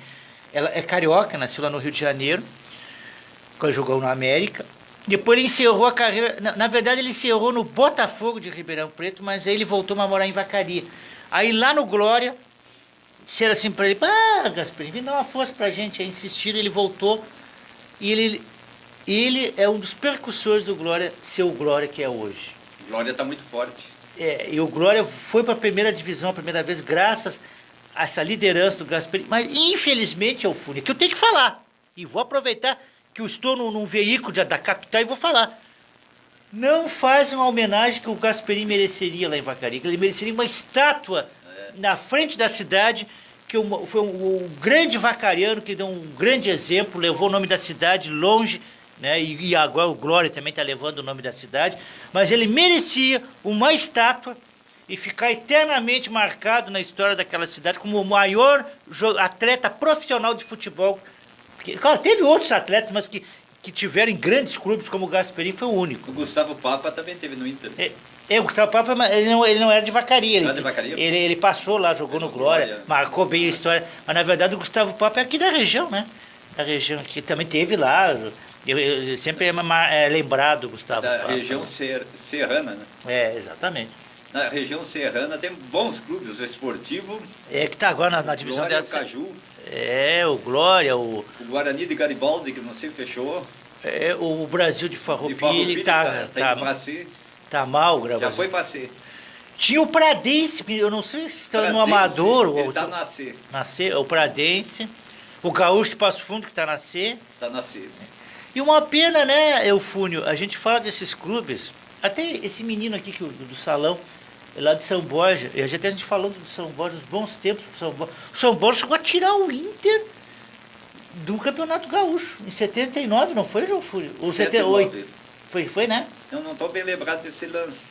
Ela é carioca, nasceu lá no Rio de Janeiro, quando jogou no América. Depois ele encerrou a carreira, na verdade ele encerrou no Botafogo de Ribeirão Preto, mas aí ele voltou a morar em Vacaria. Aí lá no Glória, disseram assim para ele, Gasperini, dá uma força pra gente, aí insistiram, ele voltou, e ele é um dos percussores do Glória, ser o Glória que é hoje. O Glória está muito forte. E o Glória foi para a primeira divisão a primeira vez, graças a essa liderança do Gasperini, mas infelizmente, Alfune, que eu tenho que falar, e vou aproveitar que eu estou num veículo da capital e vou falar. Não faz uma homenagem que o Gasperini mereceria lá em Vacaria, que ele mereceria uma estátua na frente da cidade, que foi um grande vacariano, que deu um grande exemplo, levou o nome da cidade longe, né? E agora o Glória também está levando o nome da cidade, mas ele merecia uma estátua e ficar eternamente marcado na história daquela cidade como o maior atleta profissional de futebol. Claro, teve outros atletas, mas que tiveram em grandes clubes, como o Gasperini, foi o único. O Gustavo Papa também teve no Inter. O Gustavo Papa, ele não era de Vacaria. Não era de Vacaria? Ele passou lá, jogou no Glória, marcou bem a história. Mas, na verdade, o Gustavo Papa é aqui da região, né? Da região que também teve lá. Eu sempre é lembrado, Gustavo Da Papa. região serrana, né? Exatamente. Na região serrana tem bons clubes, o Esportivo. Que está agora na divisão Glória, dessa. o Caju. O Glória, o Guarani de Garibaldi, que não se fechou. O Brasil de Farroupilha tá mal, gravado. Já foi para C. Tinha o Pradense, eu não sei se está no Amador. Ele está na C. O Pradense. O Gaúcho de Passo Fundo, que está na C. Está na C. E uma pena, né, Eufúnio, a gente fala desses clubes, até esse menino aqui do salão, lá de São Borja, a gente falou do São Borja, dos bons tempos do São Borja. O São Borja chegou a tirar o Inter do Campeonato Gaúcho, em 79, não foi, Eufúnio? Ou 78? Foi, né? Eu não estou bem lembrado desse lance.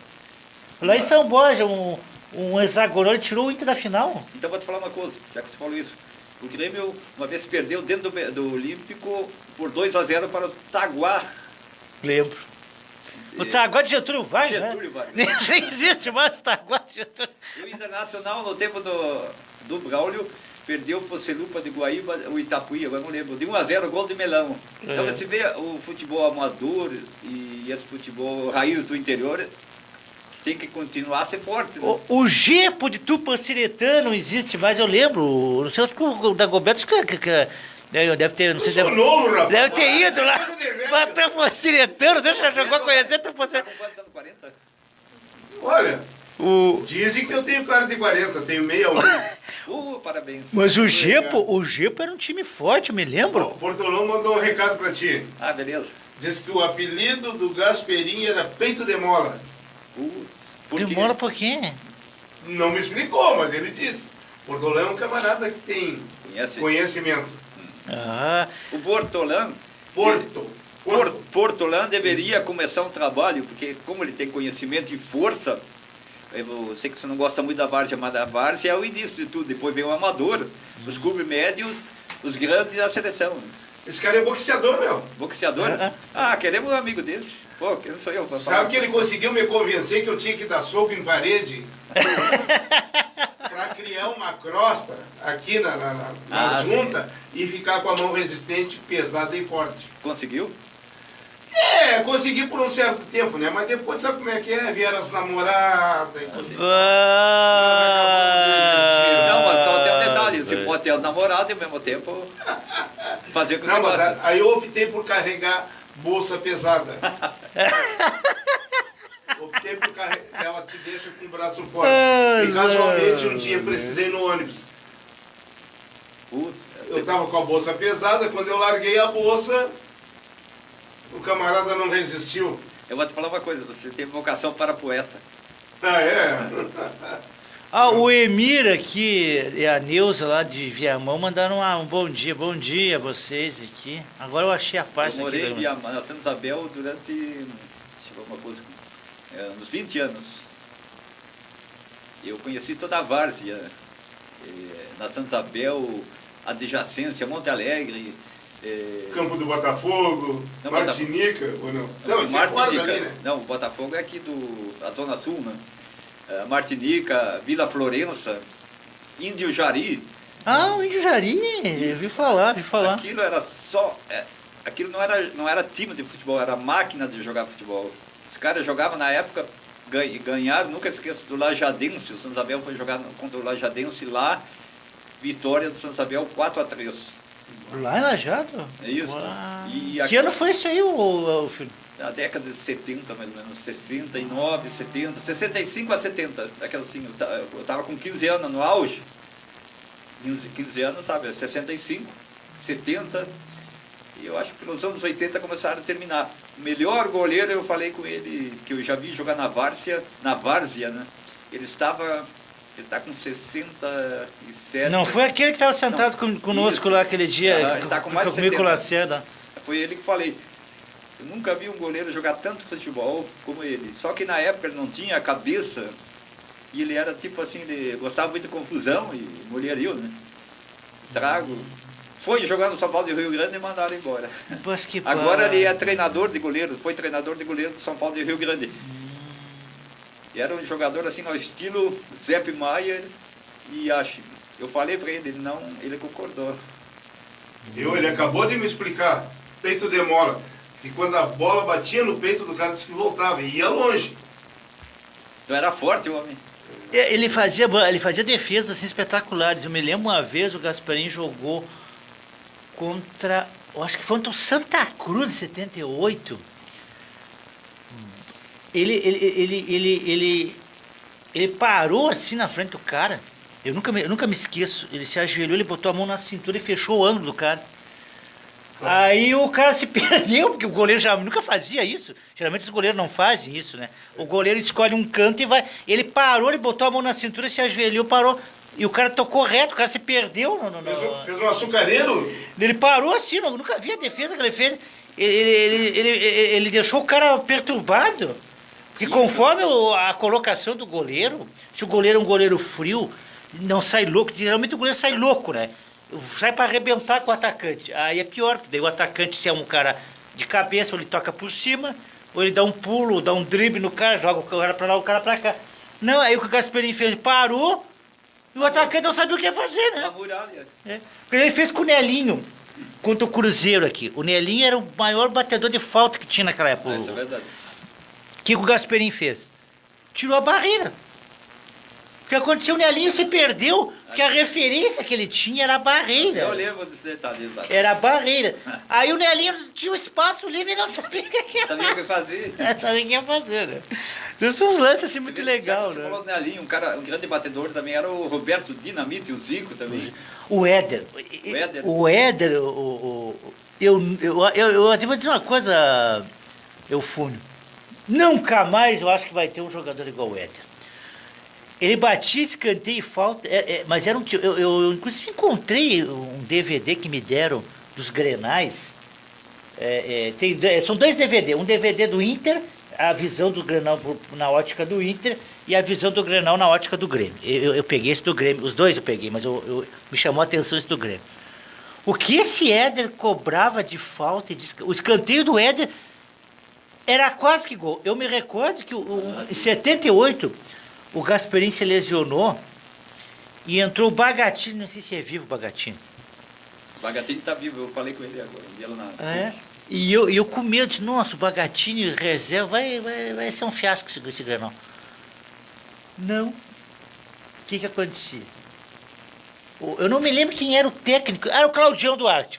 Lá em São Borja, um hexagonal, ele tirou o Inter da final. Então vou te falar uma coisa, já que você falou isso. O Grêmio uma vez perdeu dentro do Olímpico por 2-0 para o Taguá. Lembro. O Taguá de Getúlio Vargas, Getúlio Vargas. Nem existe mais o Taguá de Getúlio. E o Internacional, no tempo do Braulio, perdeu para o Celupa de Guaíba, o Itapuí, agora não lembro, de 1-0, gol de Melão. Então você vê o futebol amador e esse futebol raiz do interior, tem que continuar a ser forte. Né? O Gepo de Tupanciretã não existe mais, eu lembro. Não sei se o Dagoberto deve ter, não sei se deve ter ido lá para Tupanciretã, não sei se já chegou a conhecer Tupanciretã. Quantos anos? 40? Olha, dizem que eu tenho cara de 40, tenho 61. Parabéns. Mas o Gepo era um time forte, eu me lembro. O Portolão mandou um recado pra ti. Ah, beleza. Diz que o apelido do Gasperini era Peito de Mola. Demora por quê? Não me explicou, mas ele disse. Portolão é um camarada que tem conhecimento. O Portolão... Portolão deveria começar um trabalho, porque como ele tem conhecimento e força, eu sei que você não gosta muito da várzea, mas a várzea é o início de tudo. Depois vem o amador, os clubes médios, os grandes e a seleção. Esse cara é boxeador, meu. Boxeador? Queremos um amigo desse. Pô, quem sou eu? Sabe que ele conseguiu me convencer que eu tinha que dar soco em parede para criar uma crosta aqui na junta e ficar com a mão resistente, pesada e forte. Conseguiu? Consegui por um certo tempo, né? Mas depois sabe como é que é? Vieram as namoradas e tudo. Não, mas só tem um detalhe, você pode ter as namoradas e ao mesmo tempo fazer o que você gosta. Aí eu optei por carregar bolsa pesada. Optei por carregar, ela te deixa com o braço forte. E casualmente um dia precisei no ônibus. Eu tava com a bolsa pesada, quando eu larguei a bolsa, o camarada não resistiu. Eu vou te falar uma coisa, você teve vocação para poeta. Ah, é? Ah, o Emir aqui e a Neuza lá de Viamão mandaram um bom dia a vocês aqui. Agora eu achei a Eu página morei aqui. em Viamão, na Santa Isabel durante, deixa eu ver uma coisa, uns 20 anos. Eu conheci toda a várzea, na Santa Isabel, adjacência, Monte Alegre. Campo do Botafogo, Não, Martinica, ou não? Não, tinha guarda ali, né? Não, o Botafogo é aqui da Zona Sul, né? Martinica, Vila Florença, Índio Jari. Ah, o Índio Jari, eu vi falar. Aquilo era só. Aquilo não era time de futebol, era máquina de jogar futebol. Os caras jogavam na época, ganharam, nunca esqueço, do Lajadense. O Santa Isabel foi jogar contra o Lajadense lá, vitória do Santa Isabel 4-3. Lá em Lajado? É isso. Que ano foi isso aí, o filho? Na década de 70, mais ou menos, 69, 70, 65 a 70, aquela assim, eu estava com 15 anos no auge, 15 anos, sabe, 65, 70, e eu acho que nos anos 80 começaram a terminar. O melhor goleiro, eu falei com ele, que eu já vi jogar na várzea, né, ele está com 67. Não, foi aquele que estava sentado conosco isso. lá aquele dia, Ele tá com mais de comigo com 70. Lacerda. Foi ele que falei. Eu nunca vi um goleiro jogar tanto futebol como ele. Só que na época ele não tinha a cabeça e ele era tipo assim, ele gostava muito de confusão e mulherio, né? Trago. Foi jogar no São Paulo de Rio Grande e mandaram embora. Pois que Agora ele é treinador de goleiro, foi treinador de goleiro do São Paulo de Rio Grande. E era um jogador assim, ao estilo Zepp Maier e Yashi. Eu falei para ele, ele concordou. Ele acabou de me explicar, peito demora, que quando a bola batia no peito do cara, disse que voltava, e ia longe. Então era forte o homem. Ele fazia defesas assim, espetaculares. Eu me lembro uma vez o Gasparim jogou contra, eu acho que foi contra o Santa Cruz em 78. Ele parou assim na frente do cara. Eu nunca me esqueço. Ele se ajoelhou, ele botou a mão na cintura e fechou o ângulo do cara. Aí o cara se perdeu, porque o goleiro já nunca fazia isso. Geralmente os goleiros não fazem isso, né? O goleiro escolhe um canto e vai. Ele parou, ele botou a mão na cintura, se ajoelhou, parou. E o cara tocou reto, o cara se perdeu. Fez um açucareiro? Ele parou assim, nunca vi a defesa que ele fez. Ele deixou o cara perturbado. Porque conforme a colocação do goleiro, se o goleiro é um goleiro frio, não sai louco. Geralmente o goleiro sai louco, né? Sai para arrebentar com o atacante. Aí é pior, porque daí o atacante, se é um cara de cabeça, ou ele toca por cima, ou ele dá um pulo, dá um drible no cara, joga o cara para lá, o cara para cá. Não, aí o que o Gasperini fez, ele parou, e o atacante não sabia o que ia fazer, né? Uma muralha. Porque ele fez com o Nelinho, contra o Cruzeiro aqui. O Nelinho era o maior batedor de falta que tinha naquela época. Isso é verdade. O que o Gasperini fez? Tirou a barreira. O que aconteceu? O Nelinho se perdeu, porque a referência que ele tinha era a barreira. Eu lembro desse detalhe. Lá. Era a barreira. Aí o Nelinho tinha um espaço livre e não sabia o que ia fazer. Sabia o que fazer. Sabia o que ia fazer, né? Então são uns lances assim muito legais, Você né? falou do Nelinho, um grande batedor também era o Roberto Dinamite, o Zico também. O Éder. O Éder, eu vou dizer uma coisa, Eufúnio. Nunca mais eu acho que vai ter um jogador igual o Éder. Ele batia escanteio e falta, mas era eu inclusive encontrei um DVD que me deram dos Grenais. São dois DVD, um DVD do Inter, a visão do Grenal na ótica do Inter e a visão do Grenal na ótica do Grêmio. Eu peguei esse do Grêmio, os dois eu peguei, mas me chamou a atenção esse do Grêmio. O que esse Éder cobrava de falta, o escanteio do Éder era quase que gol. Eu me recordo que em 78 o Gasperini se lesionou e entrou o Bagatini, não sei se é vivo o Bagatini. O Bagatini está vivo, eu falei com ele agora. E eu com medo, disse, nossa, o Bagatini reserva, vai ser um fiasco esse Grenal. Não. O que acontecia? Eu não me lembro quem era o técnico. Era o Claudião Duarte,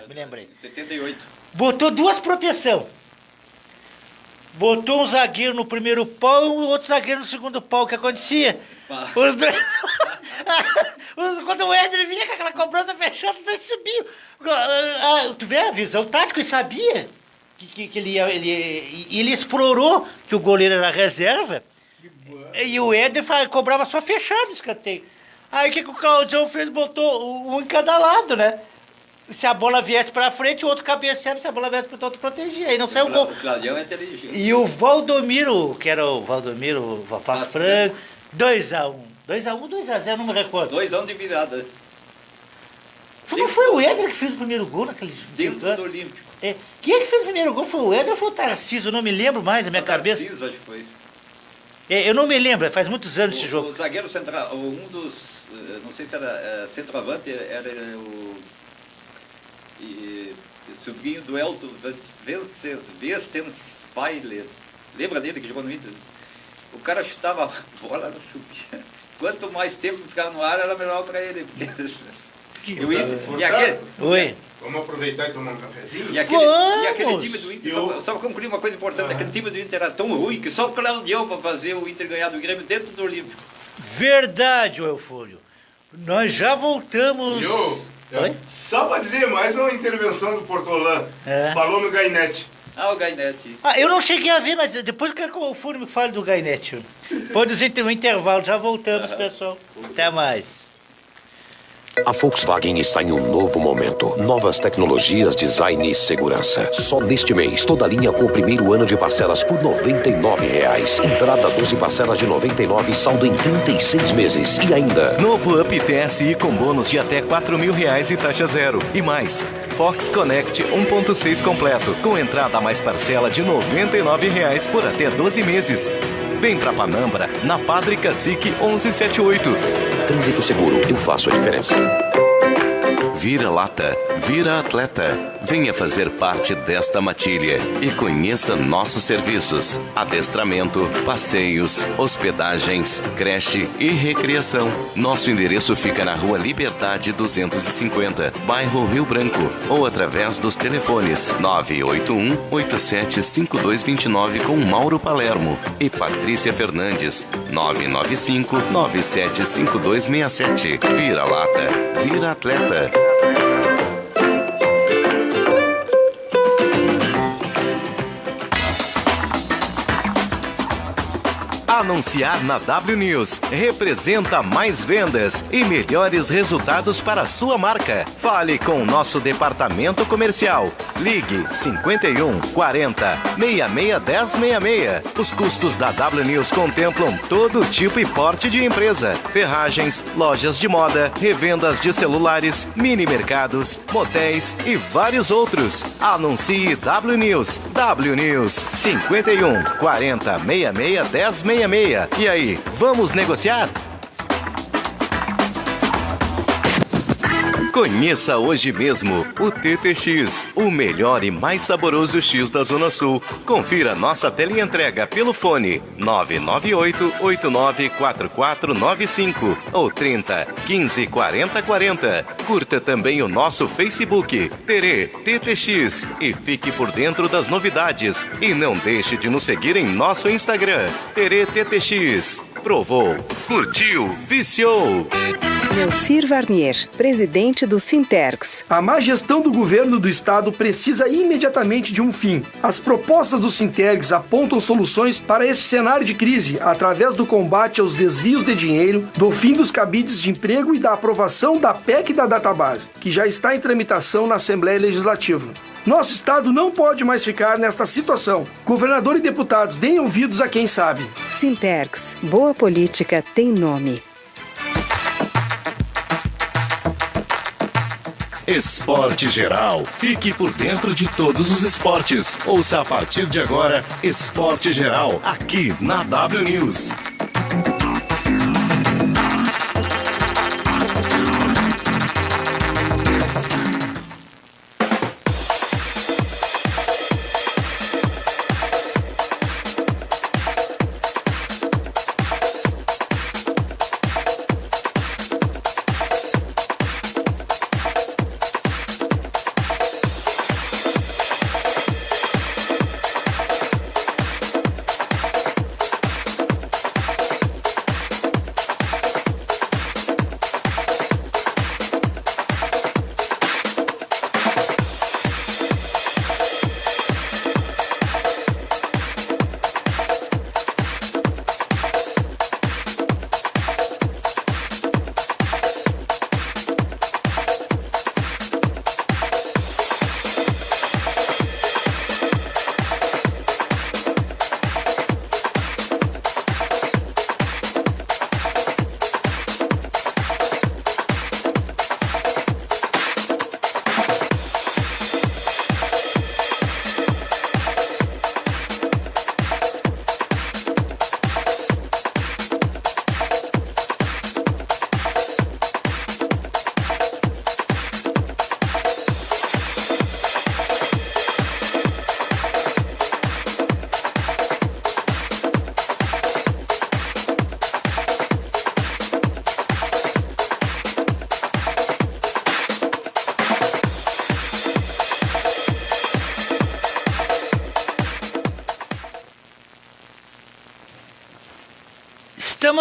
me lembrei. 78. Botou duas proteção. Botou um zagueiro no primeiro pau e um outro zagueiro no segundo pau. O que acontecia? Os dois... Quando o Éder vinha com aquela cobrança fechada, os dois subiam. Tu vê a visão tática, ele sabia. que ele explorou que o goleiro era reserva e o Éder cobrava só fechado o escanteio. Aí o que o Claudião fez? Botou um em cada lado, né? Se a bola viesse pra frente, o outro cabeceava, se a bola viesse pro outro, protegia. Aí não saiu o gol. O Claudião é inteligente. E o Valdomiro, que era o Valdomiro Vaz Franco, 2x1. 2x0, não me recordo. 2-1 de virada. Não foi o Éder que fez o primeiro gol naquele... Dentro do Olímpico. Quem é que fez o primeiro gol? Foi o Éder ou foi o Tarcísio? Eu não me lembro mais, na minha cabeça. Tarcísio, acho que foi. Eu não me lembro, faz muitos anos esse jogo. O zagueiro central, um dos... Não sei se era centroavante, era o... sobrinho do Elton Westenspeiler. Lembra dele que jogou no Inter? O cara chutava a bola, ela subia. Quanto mais tempo ficava no ar, era melhor para ele. Oi. Vamos aproveitar e tomar um cafezinho? E aquele time do Inter, só para concluir uma coisa importante, aquele time do Inter era tão ruim que só o Claudião para fazer o Inter ganhar do Grêmio dentro do Olímpico. Verdade, Eufúrio. Nós já voltamos. Oi? Só para dizer, mais uma intervenção do Portolã. Falou no Gainete. O Gainete. Eu não cheguei a ver, mas depois eu quero que o Eufúrio me fale do Gainete. Pode dizer que tem um intervalo, já voltamos, pessoal. Até mais. A Volkswagen está em um novo momento. Novas tecnologias, design e segurança. Só neste mês, toda a linha com o primeiro ano de parcelas por R$ 99,00. Entrada 12 parcelas de R$ 99,00 e saldo em 36 meses. E ainda... Novo Up TSI com bônus de até R$ 4.000 e taxa zero. E mais, Fox Connect 1.6 completo, com entrada mais parcela de R$ 99,00 por até 12 meses. Vem pra Panambra, na Padre Cacique 1178. Trânsito seguro, eu faço a diferença. Vira lata, vira atleta. Venha fazer parte desta matilha e conheça nossos serviços: adestramento, passeios, hospedagens, creche e recreação. Nosso endereço fica na Rua Liberdade 250, bairro Rio Branco, ou através dos telefones 981-875229 com Mauro Palermo e Patrícia Fernandes, 995-975267. Vira lata, vira atleta. Anunciar na W News representa mais vendas e melhores resultados para a sua marca. Fale com o nosso departamento comercial. Ligue 51 40 66 10 66. Os custos da W News contemplam todo tipo e porte de empresa: ferragens, lojas de moda, revendas de celulares, mini mercados, motéis e vários outros. Anuncie W News. W News 51 40 66 10 66. E aí, vamos negociar? Conheça hoje mesmo o TTX, o melhor e mais saboroso X da Zona Sul. Confira nossa teleentrega pelo fone 998-894495 ou 30 15 40 40. Curta também o nosso Facebook, Terê TTX, e fique por dentro das novidades. E não deixe de nos seguir em nosso Instagram, Terê TTX. Provou, curtiu, viciou. Leocir Varnier, presidente do Sintergs. A má gestão do governo do estado precisa imediatamente de um fim. As propostas do Sintergs apontam soluções para este cenário de crise através do combate aos desvios de dinheiro, do fim dos cabides de emprego e da aprovação da PEC da database, que já está em tramitação na Assembleia Legislativa. Nosso estado não pode mais ficar nesta situação. Governador e deputados, deem ouvidos a quem sabe. Sintergs, boa política tem nome. Esporte Geral. Fique por dentro de todos os esportes. Ouça a partir de agora Esporte Geral, aqui na W News.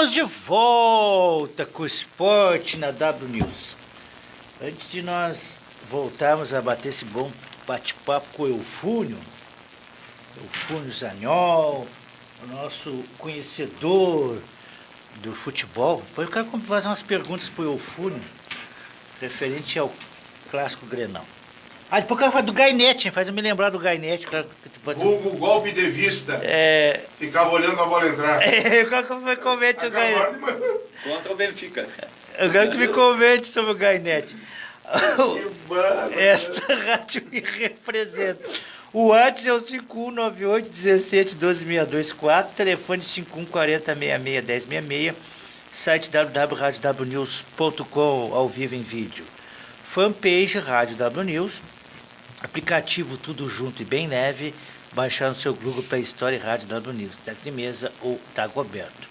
Estamos de volta com o esporte na W News. Antes de nós voltarmos a bater esse bom bate-papo com o Eufúnio Zaniol, o nosso conhecedor do futebol, eu quero fazer umas perguntas para o Eufúnio, referente ao clássico Grenal. Depois eu quero falar do Gainete, faz eu me lembrar do Gainete. O golpe de vista. Ficava olhando a bola entrar. Eu quero que me comente o Gainete. Contra o Benfica. Eu quero que me comente sobre o Gainete. Esta rádio me representa. O WhatsApp é o 5198-17-12-624, telefone 5140-66-1066, site www.radiownews.com, ao vivo em vídeo. Fanpage Rádio W News, aplicativo tudo junto e bem leve, baixar no seu Google Play Store Rádio W News, Teclimesa ou Dagoberto.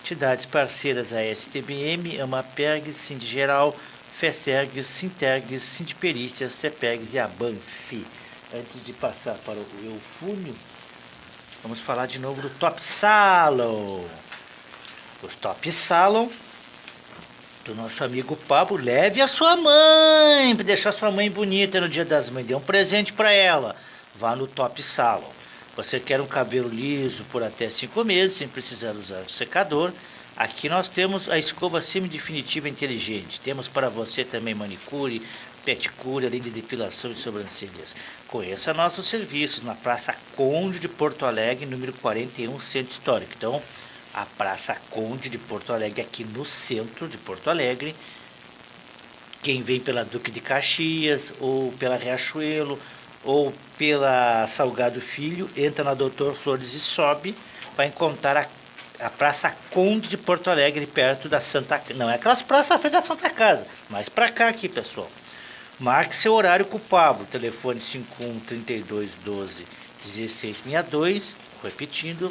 Entidades parceiras a STBM, Amaperg, Sindigeral, FESERG, Sinterg, Sindiperícias, CEPEGs e a Banfi. Antes de passar para o Eufúnio, vamos falar de novo do Top Salon. O Top Salon do nosso amigo Pablo. Leve a sua mãe, para deixar sua mãe bonita no Dia das Mães. Dê um presente para ela. Vá no Top Salon. Você quer um cabelo liso por até 5 meses, sem precisar usar secador? Aqui nós temos a escova semi-definitiva inteligente. Temos para você também manicure, pedicure, além de depilação de sobrancelhas. Conheça nossos serviços na Praça Conde de Porto Alegre, número 41, Centro Histórico. Então, a Praça Conde de Porto Alegre, aqui no centro de Porto Alegre. Quem vem pela Duque de Caxias, ou pela Riachuelo, ou pela Salgado Filho, entra na Doutor Flores e sobe, vai encontrar a Praça Conde de Porto Alegre, perto da Santa Casa. Não é aquelas praças à frente da Santa Casa, mas para cá aqui, pessoal. Marque seu horário com o Pablo, telefone 513212-1662, repetindo,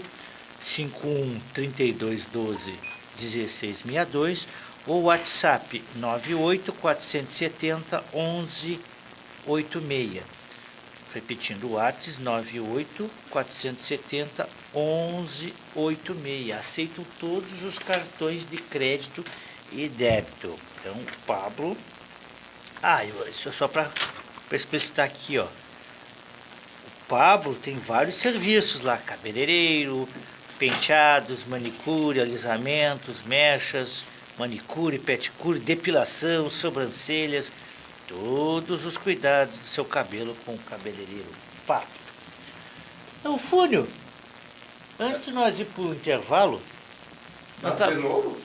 513212-1662, ou WhatsApp 98-470-1186, repetindo o WhatsApp 98-470-1186, aceitam todos os cartões de crédito e débito. Então, Pablo... isso é só para explicitar aqui, ó. O Pablo tem vários serviços lá, cabeleireiro, penteados, manicure, alisamentos, mechas, manicure, pedicure, depilação, sobrancelhas, todos os cuidados do seu cabelo com o cabeleireiro Pablo. Então, Fúnio, antes de nós ir para o intervalo... De novo?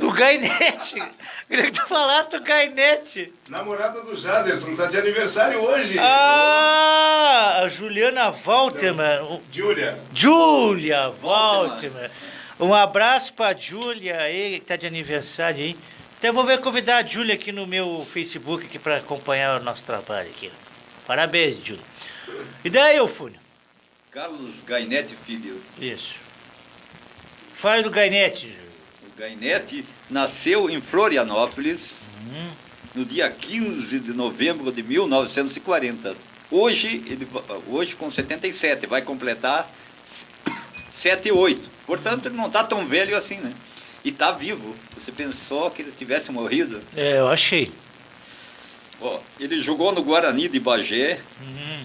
Do Gainete. Queria que tu falasse do Gainete. Namorada do Jaderson, tá de aniversário hoje. A Juliana Walterman. Júlia Walterman. Um abraço pra Júlia aí, que tá de aniversário aí. Então eu vou ver convidar a Júlia aqui no meu Facebook aqui pra acompanhar o nosso trabalho aqui. Parabéns, Júlia. E daí, Eufúnio? Carlos Gainete Filho. Isso. Fala do Gainete, Júlia. O Gainete nasceu em Florianópolis no dia 15 de novembro de 1940. Hoje com 77, vai completar 78. Portanto, ele não está tão velho assim, né? E está vivo. Você pensou que ele tivesse morrido? Eu achei. Ele jogou no Guarani de Bagé,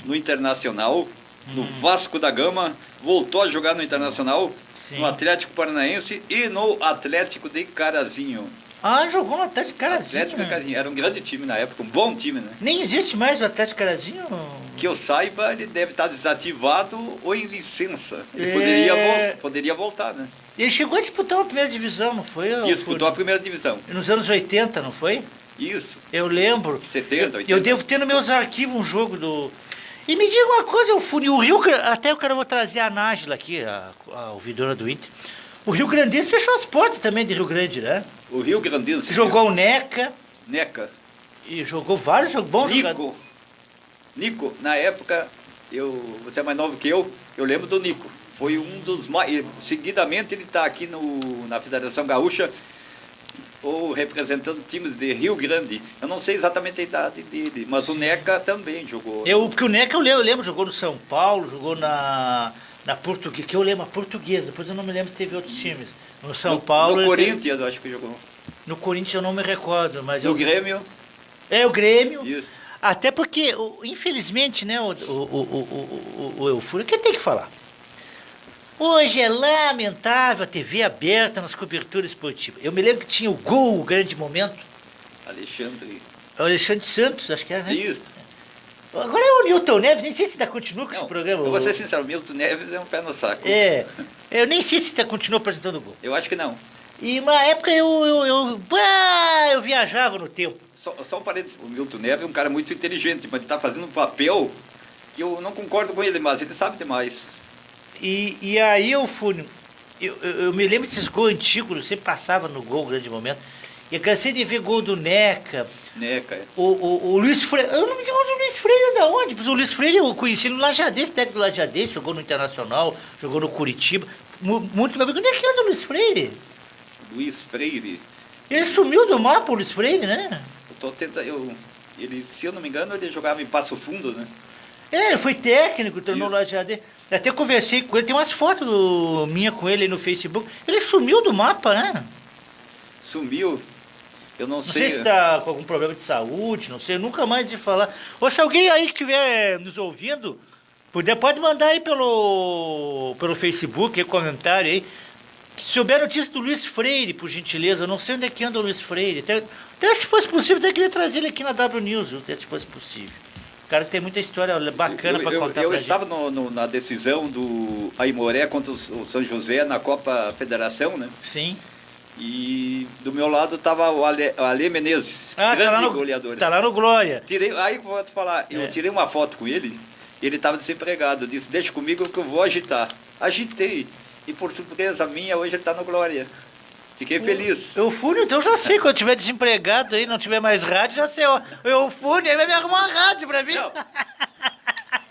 no Internacional, no Vasco da Gama, voltou a jogar no Internacional, no Atlético Paranaense e no Atlético de Carazinho. Jogou no Atlético de Carazinho. Atlético de Carazinho. Era um grande time na época, um bom time, né? Nem existe mais o Atlético de Carazinho? Que eu saiba, ele deve estar desativado ou em licença. Ele poderia voltar, né? Ele chegou a disputar a primeira divisão, não foi? Disputou a primeira divisão. Nos anos 80, não foi? Isso. Eu lembro. 70, 80. Eu devo ter nos meus arquivos um jogo do... E me diga uma coisa, o Rio... Até eu vou trazer a Nájila aqui, a ouvidora do Inter. O Rio Grandense fechou as portas também de Rio Grande, né? O Rio Grandense. Jogou o Neca. E jogou vários bons jogadores. Nico, na época, você é mais novo que eu lembro do Nico. Foi um dos mais... Seguidamente ele está aqui na Federação Gaúcha, ou representando times de Rio Grande. Eu não sei exatamente a idade dele, mas o Neca também jogou. Porque o Neca eu lembro, jogou no São Paulo, jogou na Portuguesa, que eu lembro, a Portuguesa, depois eu não me lembro se teve outros times. No São Paulo... No ele Corinthians, acho que jogou. No Corinthians eu não me recordo, mas... No Grêmio. É, o Grêmio. Isso. Até porque, infelizmente, né, o Eufúrio, o que tem que falar? Hoje é lamentável a TV aberta nas coberturas esportivas. Eu me lembro que tinha o Gol, o grande momento. O Alexandre Santos, acho que era, né? Isso. Agora é o Milton Neves, nem sei se ainda continua com esse programa. Eu vou ser sincero, o Milton Neves é um pé no saco. É, eu nem sei se ainda continua apresentando o Gol. Eu acho que não. E uma época eu viajava no tempo. Só um parênteses, o Milton Neves é um cara muito inteligente, mas ele está fazendo um papel que eu não concordo com ele, mas ele sabe demais. E aí eu me lembro desses gols antigos, eu sempre passava no Gol, grande momento. E eu cansei de ver gol do Neca. Neca, é. O Luiz Freire. Eu não me digo o Luiz Freire da onde? Pois o Luiz Freire eu conheci no Lajadense, técnico do Lajadense, jogou no Internacional, jogou no Curitiba. Muito bem. Onde é que anda o Luiz Freire? Luiz Freire. Ele sumiu do mapa, o Luiz Freire, né? Eu tô tentando. Se eu não me engano, ele jogava em Passo Fundo, né? É, ele foi técnico, tornou Lajadense. Até conversei com ele, tem umas fotos minha com ele aí no Facebook. Ele sumiu do mapa, né? Sumiu. Eu não sei. Não sei se está com algum problema de saúde, não sei, eu nunca mais ia falar. Ou se alguém aí que estiver nos ouvindo, pode mandar aí pelo Facebook, aí, comentário aí. Se souber notícia do Luiz Freire, por gentileza, eu não sei onde é que anda o Luiz Freire. Até se fosse possível, até queria trazer ele aqui na W News, até se fosse possível. O cara tem muita história bacana para contar. Eu estava na decisão do Aimoré contra o São José na Copa Federação, né? Sim. E do meu lado estava o Ale Menezes, grande goleador. Tá lá no Glória. Aí vou te falar, eu tirei uma foto com ele, ele estava desempregado. Eu disse, deixa comigo que eu vou agitar. Agitei. E por surpresa minha, hoje ele está no Glória. Fiquei feliz. Eufúnio, então eu já sei, quando eu tiver desempregado aí, não tiver mais rádio, já sei, ó. O Eufúnio aí vai me arrumar uma rádio pra mim.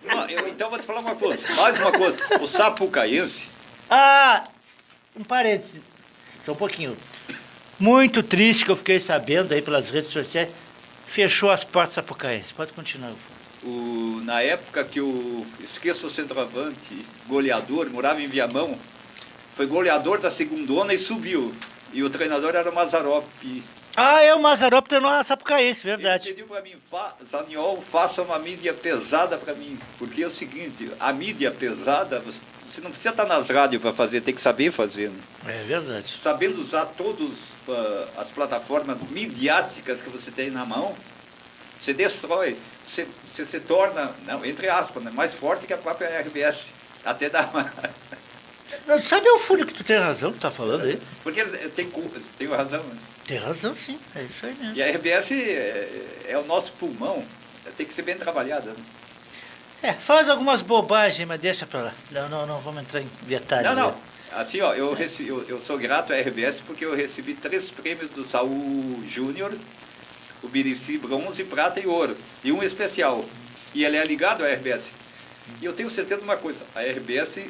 Não, então vou te falar uma coisa, mais uma coisa. O Sapucaense... Um parênteses. Só um pouquinho. Muito triste que eu fiquei sabendo aí pelas redes sociais. Fechou as portas Sapucaense. Pode continuar. Na época que esqueço o centroavante, goleador, morava em Viamão, foi goleador da segundona e subiu. E o treinador era o Mazarop. O Mazarop treinou a Sapucaense, verdade. Ele pediu para mim, Zaniol, faça uma mídia pesada para mim. Porque é o seguinte, a mídia pesada... Você não precisa estar nas rádios para fazer, tem que saber fazer. Né? É verdade. Sabendo usar todas as plataformas midiáticas que você tem na mão, você destrói. Você se torna, não, entre aspas, né, mais forte que a própria RBS. Até dá uma... Sabe o Fúrio que tu tem razão, que tu tá falando aí? Porque tenho razão. Né? Tem razão, sim. É isso aí mesmo. E a RBS é o nosso pulmão. Tem que ser bem trabalhada. Né? Faz algumas bobagens, mas deixa pra lá. Não vamos entrar em detalhes. Não. Assim, ó, eu sou grato à RBS porque eu recebi 3 prêmios do Saúl Júnior, o Birici bronze, prata e ouro, e um especial. E ele é ligado à RBS. E eu tenho certeza de uma coisa, a RBS,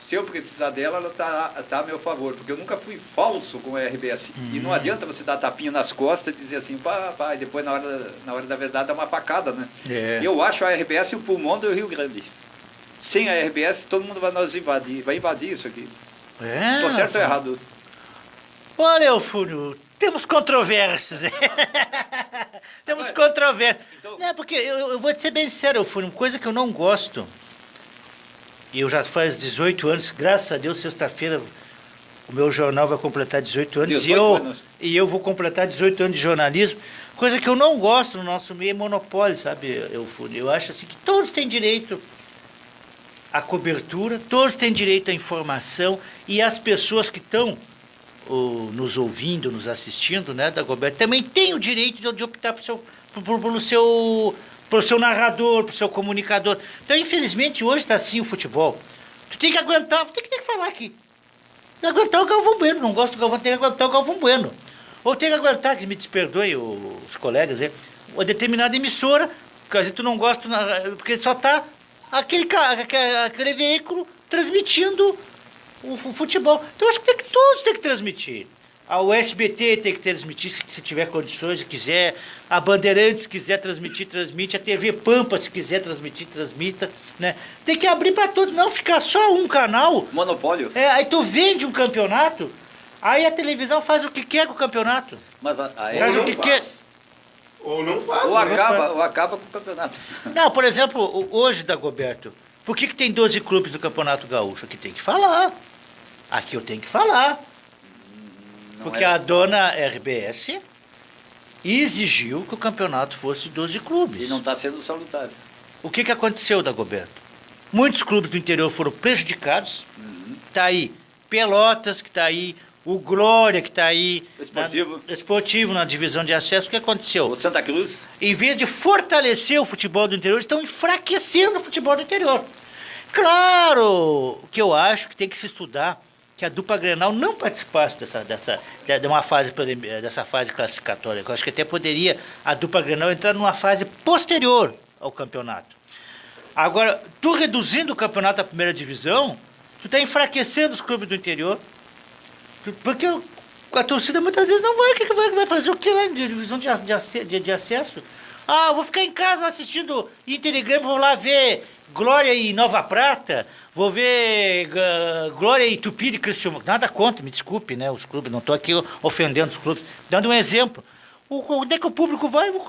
se eu precisar dela, ela tá a meu favor, porque eu nunca fui falso com a RBS. E não adianta você dar tapinha nas costas e dizer assim, pá, e depois na hora da verdade dá uma facada, né? Eu acho a RBS o pulmão do Rio Grande. Sem a RBS, todo mundo vai invadir isso aqui. Tô certo ou errado? Olha, Eufúnio, temos controvérsias. Temos controvérsias. Então... porque eu vou te ser bem sincero, Eufúnio, uma coisa que eu não gosto, e eu já faz 18 anos, graças a Deus, sexta-feira, o meu jornal vai completar 18 anos, e eu vou completar 18 anos de jornalismo, coisa que eu não gosto no nosso meio é monopólio, sabe, Eufúnio? Eu acho assim que todos têm direito à cobertura, todos têm direito à informação, e as pessoas que estão nos ouvindo, nos assistindo, né, da Goberto, também têm o direito de optar pelo seu narrador, pro seu comunicador. Então, infelizmente, hoje está assim o futebol. Tu tem que aguentar, tem que falar aqui. Tem que aguentar o Galvão Bueno. Não gosto do Galvão, tem que aguentar o Galvão Bueno. Ou tem que aguentar, que me desperdoe os colegas, uma determinada emissora, porque às vezes tu não gosta, porque só está aquele veículo transmitindo o futebol. Então, eu acho que todos têm que transmitir. O SBT tem que transmitir, se tiver condições, se quiser. A Bandeirantes, se quiser transmitir, transmite. A TV Pampa, se quiser transmitir, transmita. Né? Tem que abrir para todos, não ficar só um canal. Monopólio. Aí tu vende um campeonato Aí a televisão faz o que quer com o campeonato. Mas Faz o que quer. Ou não faz. ou acaba com o campeonato. Não, por exemplo, hoje, Dagoberto, por que tem 12 clubes do Campeonato Gaúcho? Aqui tem que falar. Aqui eu tenho que falar. Porque a dona RBS exigiu que o campeonato fosse 12 clubes. E não está sendo salutário. O que aconteceu, Dagoberto? Muitos clubes do interior foram prejudicados. Está aí Pelotas, que está aí, o Glória, que está aí. Esportivo na divisão de acesso. O que aconteceu? O Santa Cruz. Em vez de fortalecer o futebol do interior, estão enfraquecendo o futebol do interior. Claro que eu acho que tem que se estudar que a dupla Grenal não participasse dessa fase classificatória. Eu acho que até poderia a dupla Grenal entrar numa fase posterior ao campeonato. Agora, tu reduzindo o campeonato à primeira divisão, tu está enfraquecendo os clubes do interior, porque a torcida muitas vezes não vai. O que vai fazer o que lá na divisão de acesso? Ah, eu vou ficar em casa assistindo Inter e Grêmio, vou lá ver Glória e Nova Prata, vou ver Glória e Tupi de Criciúma. Nada contra, me desculpe, né, os clubes, não estou aqui ofendendo os clubes. Dando um exemplo. Onde é que o público vai? Vai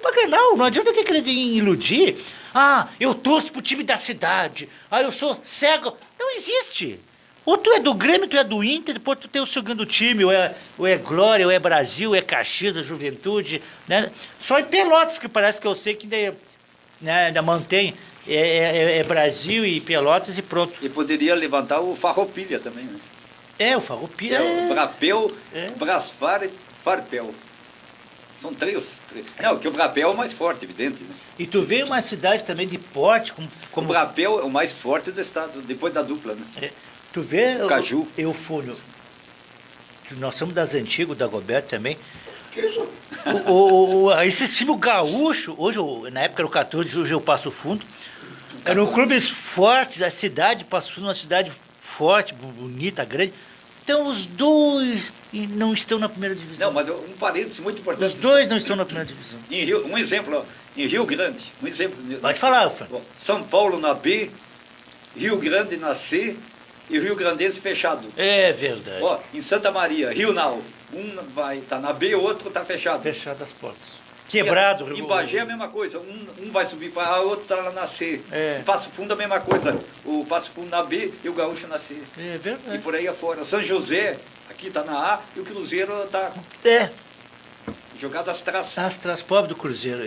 para Grenal. Não adianta que querer iludir. Ah, eu torço pro time da cidade. Ah, eu sou cego. Não existe. Ou tu é do Grêmio, tu é do Inter, depois tu tem o segundo time, ou é Glória, ou é Brasil, ou é Caxias, a Juventude, né? Só em Pelotas, que parece que eu sei que ainda mantém, é Brasil e Pelotas e pronto. E poderia levantar o Farroupilha também, né? O Farroupilha o Brapel, Braspar e Farpel. São três. Não, que o Brapel é o mais forte, evidente, né? E tu vê uma cidade também de porte como... O Brapel é o mais forte do estado, depois da dupla, né? Tu vê, Caju. Eufúnio, nós somos das antigas, da Dagoberto também. Que isso? Esse time gaúcho, hoje, na época era o 14, hoje é o Passo Fundo, eram clubes fortes, a cidade, Passo Fundo é uma cidade forte, bonita, grande. Então os dois não estão na primeira divisão. Não, mas um parênteses muito importante. Os dois não estão na primeira divisão. Um exemplo, em Rio Grande, um exemplo. Pode falar, Alfredo. São Paulo na B, Rio Grande na C e Rio Grandense fechado. É verdade. Ó, em Santa Maria, Rio Nau, um vai estar na B, o outro está fechado. Fechado as portas. Quebrado. Em Bagé é a mesma coisa, um vai subir para A, o outro está lá na C. É. Em Passo Fundo a mesma coisa, o Passo Fundo na B e o Gaúcho na C. É verdade. E por aí afora. São José, aqui está na A e o Cruzeiro está jogado às traças. As traças, pobre do Cruzeiro.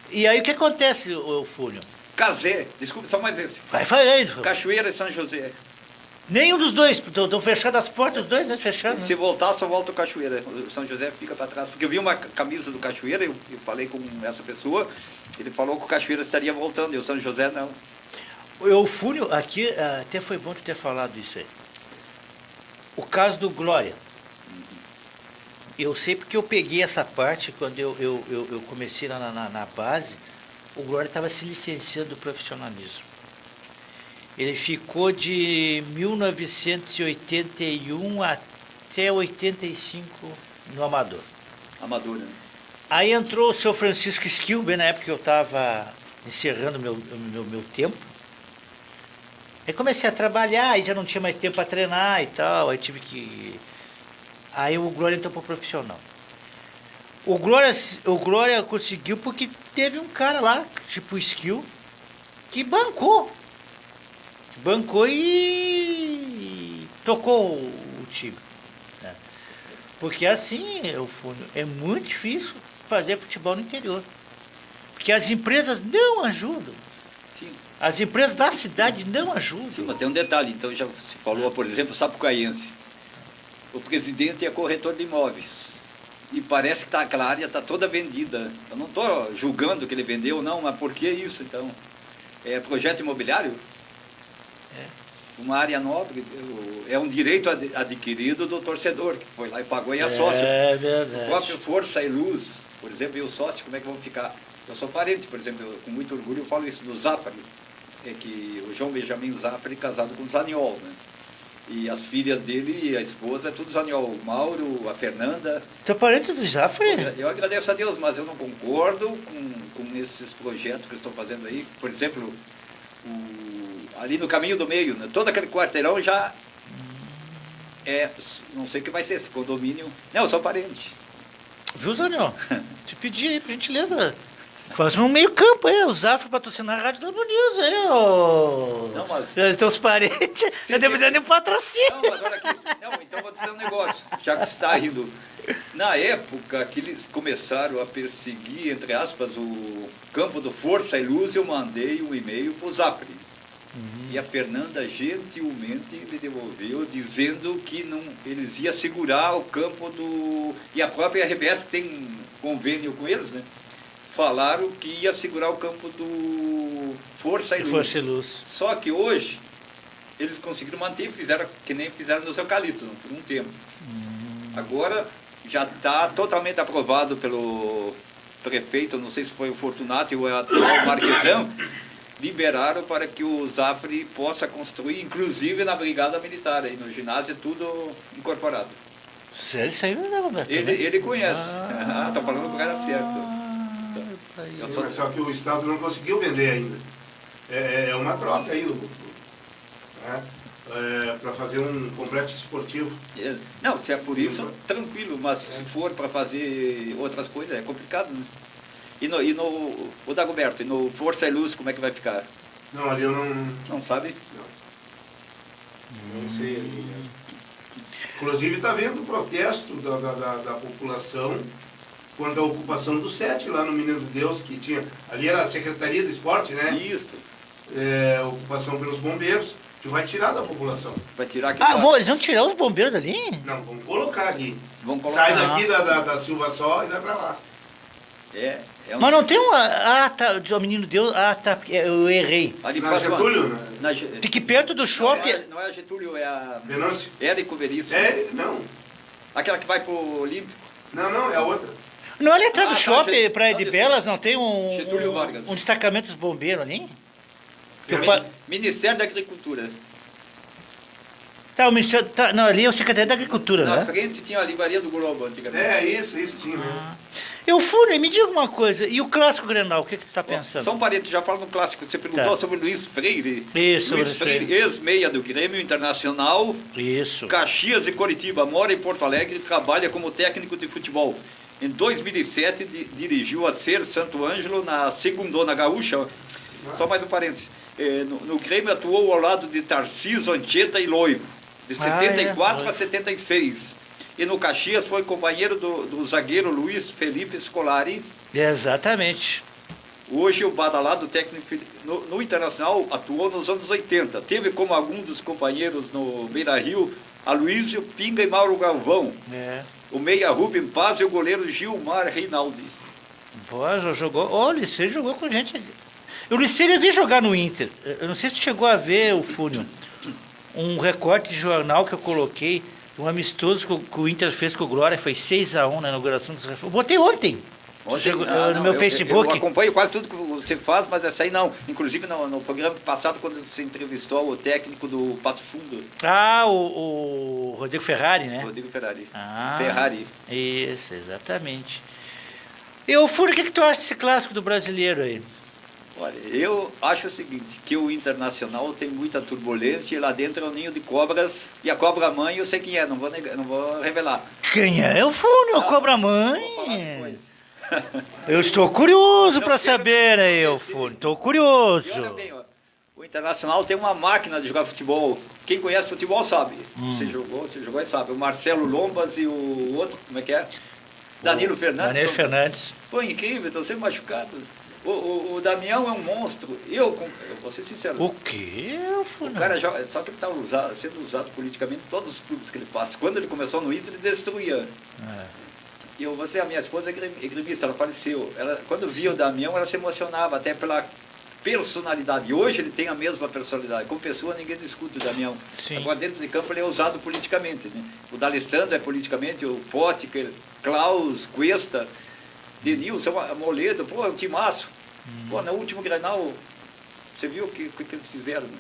E aí o que acontece, Fúlio? Casé, desculpa, só mais esse. Vai aí. Cachoeira e São José. Nenhum dos dois, estão fechadas as portas, os dois, né? Fechados. Se voltar, só volta o Cachoeira. O São José fica para trás. Porque eu vi uma camisa do Cachoeira, eu falei com essa pessoa, ele falou que o Cachoeira estaria voltando e o São José não. O Eufúnio, aqui, até foi bom tu ter falado isso aí. O caso do Glória. Eu sei porque eu peguei essa parte quando eu comecei lá na base, o Glória estava se licenciando do profissionalismo. Ele ficou de 1981 até 85 no Amador. Amador, né? Aí entrou o seu Francisco Esquil, bem na época que eu estava encerrando meu tempo. Aí comecei a trabalhar, aí já não tinha mais tempo para treinar e tal, aí tive que... Aí o Glória entrou para o profissional. O Glória conseguiu porque teve um cara lá, tipo o Esquil, que bancou e tocou o time. Né? Porque assim, Eufúnio, é muito difícil fazer futebol no interior. Porque as empresas não ajudam. Sim. As empresas da cidade não ajudam. Sim, mas tem um detalhe, então já se falou, por exemplo, o Sapucaiense. O presidente é corretor de imóveis. E parece que aquela área está toda vendida. Eu não estou julgando que ele vendeu, não, mas por que isso, então? É projeto imobiliário? Uma área nobre, é um direito adquirido do torcedor, que foi lá e pagou e é sócio. É verdade. O próprio Força e Luz, por exemplo, e o sócio, como é que vão ficar? Eu sou parente, por exemplo, com muito orgulho eu falo isso do Zafari, que o João Benjamin Zafari casado com o Zaniol, né? E as filhas dele e a esposa é tudo Zaniol, o Mauro, a Fernanda. Tu é parente do Zafari? Eu agradeço a Deus, mas eu não concordo com esses projetos que estão fazendo aí. Por exemplo, ali no Caminho do Meio, né? Todo aquele quarteirão já Não sei o que vai ser esse condomínio. Não, eu sou parente. Viu, Zaniel? Te pedi aí, por gentileza. Faz um meio campo aí, o Zafra patrocinar a Rádio da News aí, ó. Não, mas... Teus parentes, eu devo dizer nem patrocínio. Não, mas olha aqui. Não, então vou dizer um negócio, já que você está rindo. Na época que eles começaram a perseguir, entre aspas, o campo do Força e Luz, eu mandei um e-mail para o Zafre. E a Fernanda gentilmente me devolveu, dizendo que não, eles iam segurar o campo do... E a própria RBS tem convênio com eles, né? Falaram que ia segurar o campo do Força e Luz. Força e Luz. Só que hoje eles conseguiram manter, fizeram que nem fizeram nos eucaliptos por um tempo. Agora já está totalmente aprovado pelo prefeito, não sei se foi o Fortunato ou o atual Marquesão, liberaram para que o Zafre possa construir, inclusive na Brigada Militar, aí no ginásio, tudo incorporado. Sério, isso aí não, Roberto? Ele conhece. Está falando do cara certo. Só que o Estado não conseguiu vender ainda. É uma troca aí, para fazer um complexo esportivo. Não, se é por isso, tranquilo, mas se for para fazer outras coisas, é complicado, né? E o Dagoberto, e no Força e Luz, como é que vai ficar? Não, ali eu não... Não sabe? Não sei ali. Inclusive está havendo protesto da população quanto à ocupação do SET lá no Menino de Deus, que tinha... Ali era a Secretaria de Esporte, né? Isso. Ocupação pelos bombeiros, que vai tirar da população. Vai tirar aqui. Eles vão tirar os bombeiros dali? Não, vamos colocar ali. Vamos colocar. Sai daqui da Silva Só e vai para lá. Mas não tem uma... tá, o Menino Deus... tá, eu errei. Ali Na Getúlio, né? Fique perto do shopping... Não é a Getúlio, é a... Venâncio? Érico Veríssimo. Não. Aquela que vai pro Olímpico. Não, é a outra. Não, ali atrás do tá, shopping, Praia de não, Belas, não tem Getúlio Vargas. um destacamento dos bombeiros ali? Ministério da Agricultura. Tá, o Ministério... não, ali é o Secretário da Agricultura, Na né? frente tinha a Livraria do Globo, antigamente. Isso tinha mesmo. Eu fui, me diga uma coisa, e o Clássico Grenal, o que tu tá pensando? São parentes, já fala no clássico. Você perguntou sobre Luiz Freire. Isso, Luiz Freire, ex-meia do Grêmio Internacional. Isso. Caxias e Coritiba, mora em Porto Alegre e trabalha como técnico de futebol. Em 2007, dirigiu a Ser Santo Ângelo na Segundona Gaúcha. Só mais um parênteses. No Grêmio atuou ao lado de Tarcísio, Anchieta e Loigo, de 74 a 76. E no Caxias foi companheiro do zagueiro Luiz Felipe Scolari. Exatamente. Hoje o badalado técnico no Internacional atuou nos anos 80. Teve como alguns dos companheiros no Beira-Rio Aloysio Pinga e Mauro Galvão. O meia Rubem Paz e o goleiro Gilmar Reinaldi. Jogou. O Liceu jogou com gente. O Liceu ia vir jogar no Inter. Eu não sei se chegou a ver, o Fúnio, um recorte de jornal que eu coloquei, um amistoso que o Inter fez com o Glória, foi 6-1 na inauguração dos reforços. Botei ontem. No meu Facebook. Eu acompanho quase tudo que você faz, mas essa aí não. Inclusive no programa passado, quando você entrevistou o técnico do Passo Fundo. O Rodrigo Ferrari, né? Rodrigo Ferrari. Ferrari. Isso, exatamente. E o Fúnio, o que tu acha desse clássico do brasileiro aí? Olha, eu acho o seguinte, que o Internacional tem muita turbulência e lá dentro é um ninho de cobras, e a cobra-mãe eu sei quem é, não vou revelar. Quem é o Fúnio, a cobra-mãe? Vou falar depois. Eu estou curioso para saber aí, o Fúnio, estou curioso. E olha bem, ó, o Internacional tem uma máquina de jogar futebol. Quem conhece futebol sabe. Você jogou e sabe. O Marcelo Lombas e o outro, como é que é? Danilo Fernandes. Danilo Fernandes. Pô, incrível, estão sempre machucados. O Damião é um monstro. Eu vou ser sincero. O quê? O cara joga, só que ele está sendo usado politicamente em todos os clubes que ele passa. Quando ele começou no Inter, ele destruía. E a minha esposa é gremista, ela faleceu. Quando via o Damião, ela se emocionava, até pela personalidade. E hoje ele tem a mesma personalidade. Como pessoa, ninguém discute o Damião. Sim. Agora, dentro de campo, ele é usado politicamente. Né? O D'Alessandro é politicamente, o Potker, Klaus, Cuesta, Denilson, Moledo, pô, é um timaço. Pô, no último Grenal, você viu o que eles fizeram, né?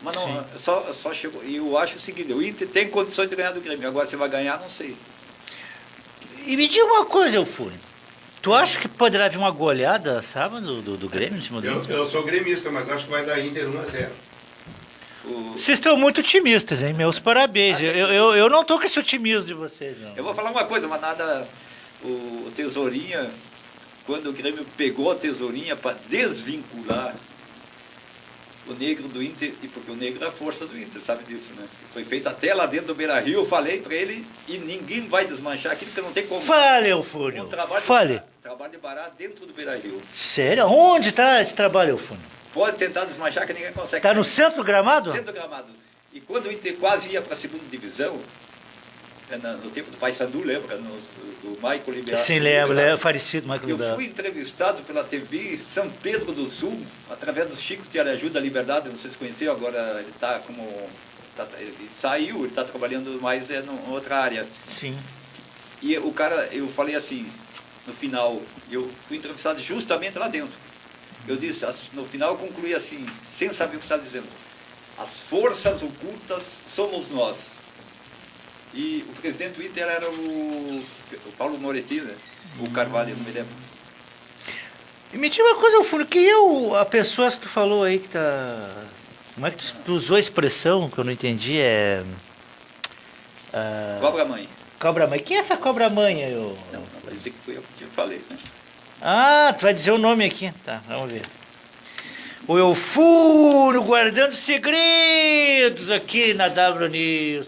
Mas não, só chegou. E eu acho o seguinte, o Inter tem condições de ganhar do Grêmio. Agora, se vai ganhar, não sei. E me diga uma coisa, Eufúnio. Tu acha que poderá vir uma goleada sábado do Grêmio em cima do Inter? Eu sou gremista, mas acho que vai dar Inter 1-0. Vocês estão muito otimistas, hein? Meus parabéns. Eu não tô com esse otimismo de vocês, não. Eu vou falar uma coisa, mas nada... O Tesourinha, quando o Grêmio pegou a Tesourinha para desvincular o negro do Inter, e porque o negro é a força do Inter, sabe disso, né? Foi feito até lá dentro do Beira-Rio, eu falei para ele, e ninguém vai desmanchar aquilo, porque não tem como. Fale, Eufúnio. Fale. Trabalho de barato dentro do Beira-Rio. Sério? Onde está esse trabalho, Eufúnio? Pode tentar desmanchar que ninguém consegue. Está no centro do gramado? Centro do gramado. E quando o Inter quase ia para a segunda divisão, no tempo do Paysandu, lembra? Do Maico Liberato. Sim, lembro, é falecido Maico Liberato. Eu fui entrevistado pela TV São Pedro do Sul, através do Chico de Araju da Liberdade, não sei se conheceu, agora ele está como... ele saiu, ele está trabalhando mais em outra área. Sim. E o cara, eu falei assim, no final, eu fui entrevistado justamente lá dentro. Eu disse, no final eu concluí assim, sem saber o que está dizendo. As forças ocultas somos nós. E o presidente do Inter era o Paulo Moretti, né? O Carvalho, não me lembro. E me diga uma coisa, Eufúnio, a pessoa que tu falou aí que tá... Como é que tu usou a expressão que eu não entendi? Cobra-mãe. Cobra-mãe. Quem é essa cobra-mãe? Não vai dizer que foi eu que te falei, né? Ah, tu vai dizer o nome aqui. Tá, vamos ver. O Eufúnio guardando segredos aqui na W News.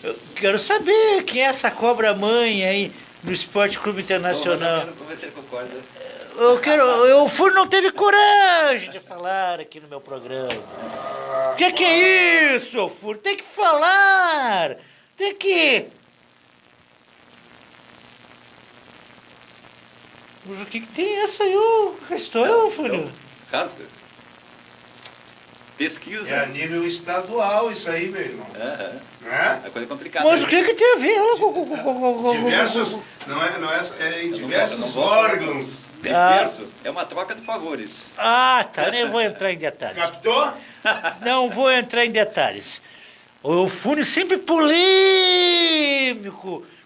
Eu quero saber quem é essa cobra-mãe aí do Esporte Clube Internacional. Vamos ver se ele concorda. O Eufúnio não teve coragem de falar aqui no meu programa. O que é isso, Eufúnio? Tem que falar. Tem que... O que tem essa aí, a história, Eufúnio? Rasga. Pesquisa. É a nível estadual isso aí, meu irmão. É coisa complicada. Mas o que tem a ver? Diversos, é em diversos órgãos. Diverso é uma troca de favores. Ah, tá, nem vou entrar em detalhes. Captou? Não vou entrar em detalhes. O Eufúnio sempre polêmico,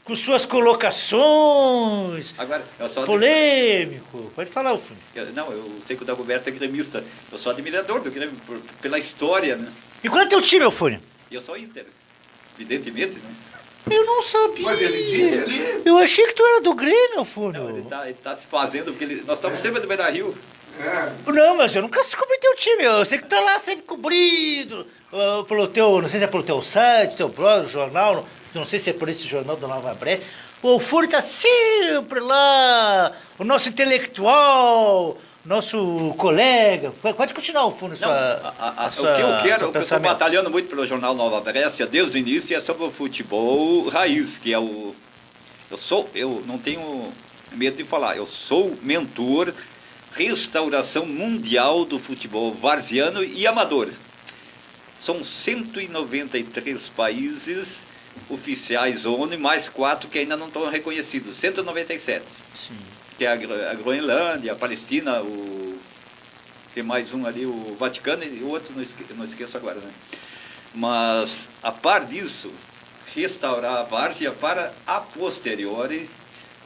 com suas colocações. Agora, eu só polêmico. Pode falar, Eufúnio. Eu sei que o Dagoberto é gremista. Eu sou admirador do Grêmio pela história, né? E qual é teu time, Eufúnio? Eu sou Inter, evidentemente, né? Eu não sabia. Mas ele disse ali. Eu achei que tu era do Grêmio, Eufúnio. Não, ele tá se fazendo, porque nós estamos sempre no Beira-Rio. Não, mas eu nunca descobri teu time. Eu sei que tá lá sempre cobrido. Pelo teu, não sei se é pelo teu site, teu blog, jornal, não sei se é por esse jornal do Nova Brecha. O Eufúnio tá sempre lá. O nosso intelectual, nosso colega. Pode continuar, Eufúnio. O que eu quero, o que eu estou batalhando muito pelo jornal Nova Brécia desde o início é sobre o futebol raiz, que é o... Eu não tenho medo de falar, eu sou mentor, restauração mundial do futebol varziano e amador. São 193 países oficiais ONU e mais 4 que ainda não estão reconhecidos, 197. Sim. Que é a Groenlândia, a Palestina, tem mais um ali, o Vaticano, e o outro não esqueço agora, né? Mas, a par disso, restaurar a várzea para, a posteriori,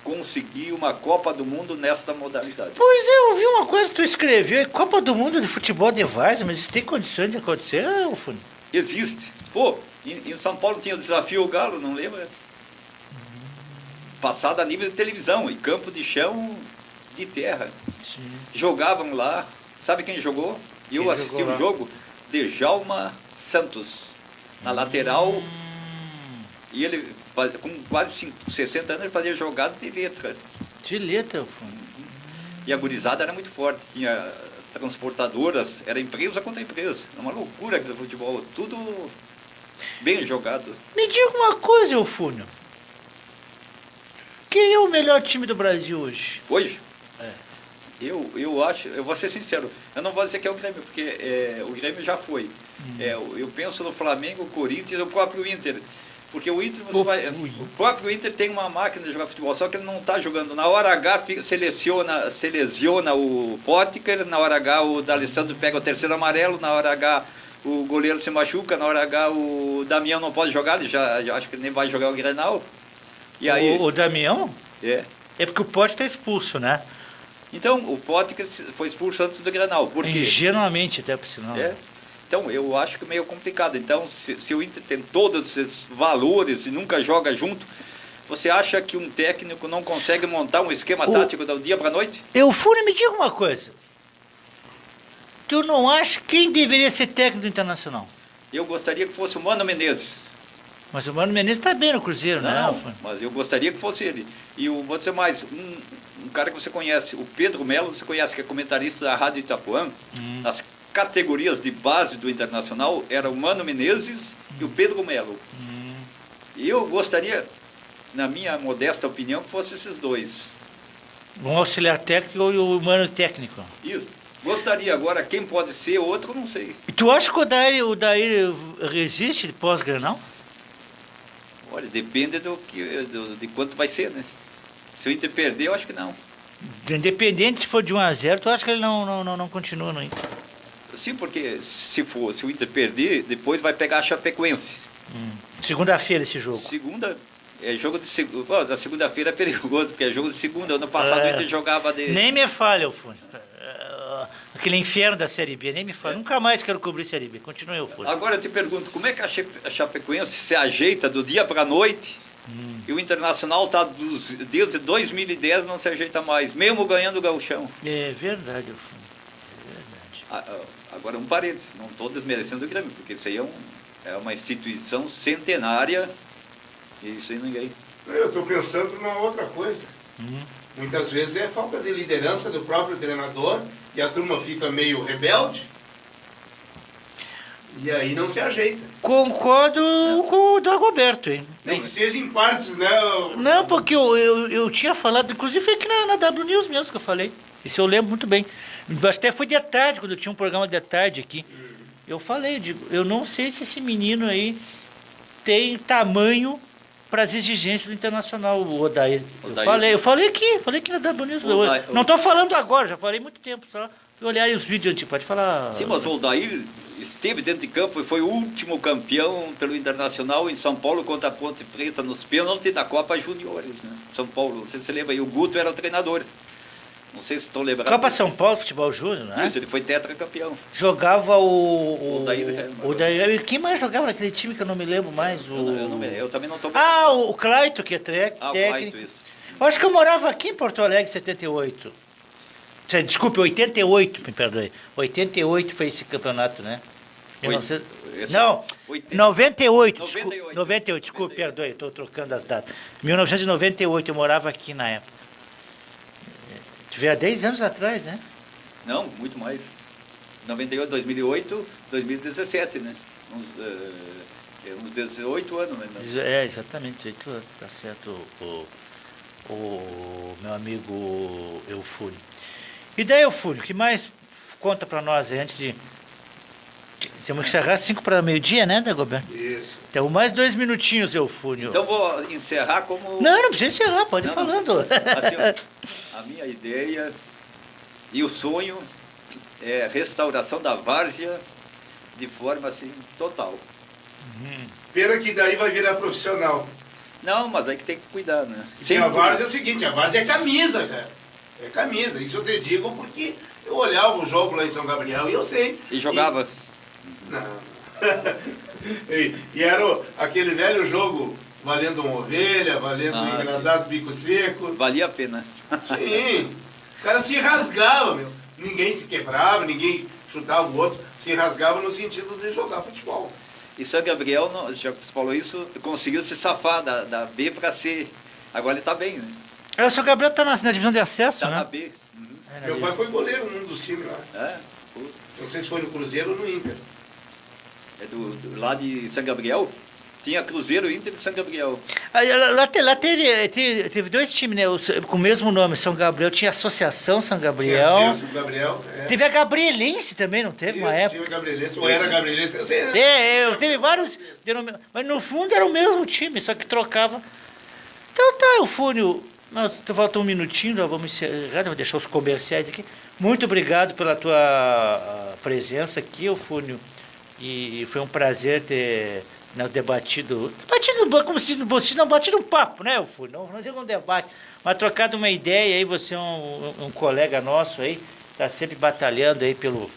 conseguir uma Copa do Mundo nesta modalidade. Pois é, eu vi uma coisa que tu escreveu, Copa do Mundo de Futebol de Várzea, mas isso tem condições de acontecer, Eufúnio? Existe. Pô, em São Paulo tinha o Desafio ao Galo, não lembra? Passado a nível de televisão, e campo de chão de terra. Sim. Jogavam lá, sabe quem jogou? Eu assisti o jogo, Djalma Santos, na lateral, e ele, com quase 60 anos, ele fazia jogada de letra. De letra, Eufúnio. E a gurizada era muito forte, tinha transportadoras, era empresa contra empresa, era uma loucura aquele futebol, tudo bem jogado. Me diga uma coisa, Eufúnio. Quem é o melhor time do Brasil hoje? Hoje? É. Eu acho, eu vou ser sincero, eu não vou dizer que é o Grêmio, porque o Grêmio já foi. Eu penso no Flamengo, o Corinthians e o próprio Inter. Porque o Inter, o próprio Inter tem uma máquina de jogar futebol, só que ele não está jogando. Na hora H seleciona o Potker, na hora H o D'Alessandro pega o terceiro amarelo, na hora H o goleiro se machuca, na hora H o Damião não pode jogar, ele já acho que ele nem vai jogar o Grenal. E aí, o Damião? É. É porque o Potker está expulso, né? Então, o Potker foi expulso antes do Grenal. Por quê? Ingenuamente, até por sinal. É. Então, eu acho que é meio complicado. Então, se o Inter tem todos esses valores e nunca joga junto, você acha que um técnico não consegue montar um esquema tático do dia para a noite? Eufúnio, me diga uma coisa. Tu não acha quem deveria ser técnico do Internacional? Eu gostaria que fosse o Mano Menezes. Mas o Mano Menezes está bem no Cruzeiro, Não, né? mas eu gostaria que fosse ele. E vou dizer mais, um cara que você conhece, o Pedro Melo, você conhece, que é comentarista da Rádio Itapuã. Nas categorias de base do Internacional, era o Mano Menezes e o Pedro Melo. E eu gostaria, na minha modesta opinião, que fosse esses dois. Um auxiliar técnico e o Mano técnico. Isso. Gostaria. Agora, quem pode ser outro, não sei. E tu acha que o Daír resiste pós-Grenal? Olha, depende de quanto vai ser, né? Se o Inter perder, eu acho que não. Independente se for de 1-0, tu acha que ele não continua no Inter? Sim, porque se o Inter perder, depois vai pegar a Chapecoense. Segunda-feira esse jogo. Segunda, jogo de segunda. Da segunda-feira é perigoso, porque é jogo de segunda. Ano passado o Inter jogava de. Nem me falha, Eufúnio. Aquele inferno da Série B, nem me fala. Nunca mais quero cobrir Série B. Continue, Eufúnio. Agora eu te pergunto, como é que a Chapecoense se ajeita do dia para a noite e o Internacional está desde 2010 não se ajeita mais, mesmo ganhando o Gauchão? É verdade, Eufúnio. É verdade. Agora um parênteses, não estou desmerecendo o Grêmio, porque isso aí é uma instituição centenária e isso aí ninguém. Eu estou pensando numa outra coisa. Muitas vezes é falta de liderança do próprio treinador e a turma fica meio rebelde e aí não se ajeita. Concordo com o Dagoberto, hein? Nem que seja em partes, né? Não, porque eu tinha falado, inclusive foi aqui na W News mesmo que eu falei. Isso eu lembro muito bem. Até foi de tarde, quando eu tinha um programa de tarde aqui. Eu falei, eu não sei se esse menino aí tem tamanho para as exigências do Internacional, o Odair. Eu falei aqui na W News. Não estou falando agora, já falei muito tempo, só olhar os vídeos antigos, pode falar. Sim, mas o Odair esteve dentro de campo e foi o último campeão pelo Internacional em São Paulo contra a Ponte Preta nos pênaltis da Copa Juniores, né? São Paulo, não sei se você lembra, e o Guto era o treinador. Não sei se estão lembrando. Copa São Paulo, futebol júnior, né? Isso, ele foi tetracampeão. Jogava o Daír. Quem mais jogava naquele time que eu não me lembro mais? Eu também não estou... O Claito, que é técnico. O Claito, isso. Eu acho que eu morava aqui em Porto Alegre em 78. Desculpe, 88, me perdoe. 88 foi esse campeonato, né? 98, desculpe, perdoe, estou trocando as datas. 1998, eu morava aqui na época. Tiver há 10 anos atrás, né? Não, muito mais. 98, 2008, 2017, né? Uns 18 anos, né? Exatamente, 18 anos, tá certo, o meu amigo Eufúnio. E daí, Eufúnio, o que mais conta para nós antes de... Temos que encerrar 5 para meio-dia, né, Dagoberto? Isso. Então, mais 2 minutinhos, Eufúnio. Então, vou encerrar como... Não precisa encerrar, pode ir falando. Assim, a minha ideia e o sonho é a restauração da várzea de forma, assim, total. Pena que daí vai virar profissional. Não, mas aí que tem que cuidar, né? E a várzea é o seguinte, a várzea é camisa, cara. É camisa, isso eu te digo porque eu olhava o jogo lá em São Gabriel e eu sei. E jogava? Não. E era aquele velho jogo valendo uma ovelha, valendo um engraçado bico seco. Valia a pena. Sim. O cara se rasgava, meu. Ninguém se quebrava, ninguém chutava o outro. Se rasgava no sentido de jogar futebol. E São Gabriel, já falou isso, conseguiu se safar da B para C. Agora ele está bem, né? O São Gabriel está na divisão de acesso, né? Está né? na B. Meu pai foi goleiro num dos times lá. Não sei se foi no Cruzeiro ou no Inter. É lá de São Gabriel? Tinha Cruzeiro, Inter e São Gabriel. Lá teve 2 times, né? Com o mesmo nome, São Gabriel. Tinha Associação São Gabriel. São Gabriel, Teve a Gabrielense também, não teve? Uma época? Tinha a Gabrielense, ou era a Gabrielense, eu sei, né? Teve vários mas no fundo era o mesmo time, só que trocava. Então tá, Eufúnio, falta um minutinho, nós vamos encerrar, vou deixar os comerciais aqui. Muito obrigado pela tua presença aqui, Eufúnio. E foi um prazer ter debatido como se não batido um papo, né, Eufúnio? Não digo um debate, mas trocado uma ideia aí, você é um colega nosso aí, está sempre batalhando aí pelo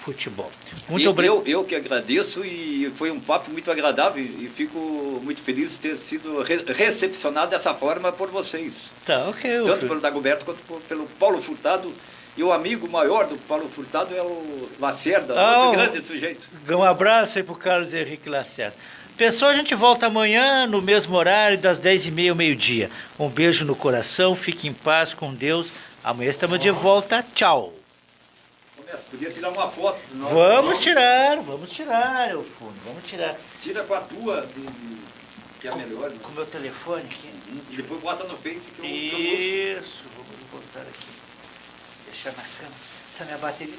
futebol. Muito obrigado. Eu que agradeço, e foi um papo muito agradável, e fico muito feliz de ter sido recepcionado dessa forma por vocês. Tá, ok. Tanto pelo Dagoberto quanto pelo Paulo Furtado. E o amigo maior do Paulo Furtado é o Lacerda, muito grande sujeito. Um abraço aí pro Carlos Henrique Lacerda. Pessoal, a gente volta amanhã no mesmo horário, das 10h30 ao meio-dia. Um beijo no coração, fique em paz com Deus. Amanhã estamos de volta. Tchau. Podia tirar uma foto do nosso vamos tirar, Eufônio, vamos tirar. Tira com a tua, que é a melhor. Com o meu telefone aqui. E depois bota no Face que eu Isso, vamos botar aqui. Deixar na cama. Essa minha bateria...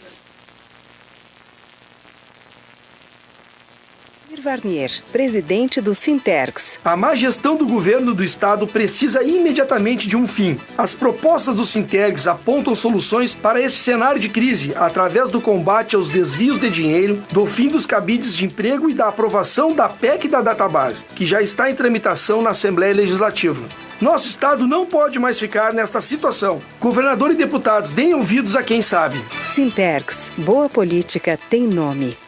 Varnier, presidente do Sintergs. A má gestão do governo do estado precisa imediatamente de um fim. As propostas do Sintergs apontam soluções para este cenário de crise através do combate aos desvios de dinheiro, do fim dos cabides de emprego e da aprovação da PEC da database, que já está em tramitação na Assembleia Legislativa. Nosso estado não pode mais ficar nesta situação. Governador e deputados, deem ouvidos a quem sabe. Sintergs, boa política tem nome.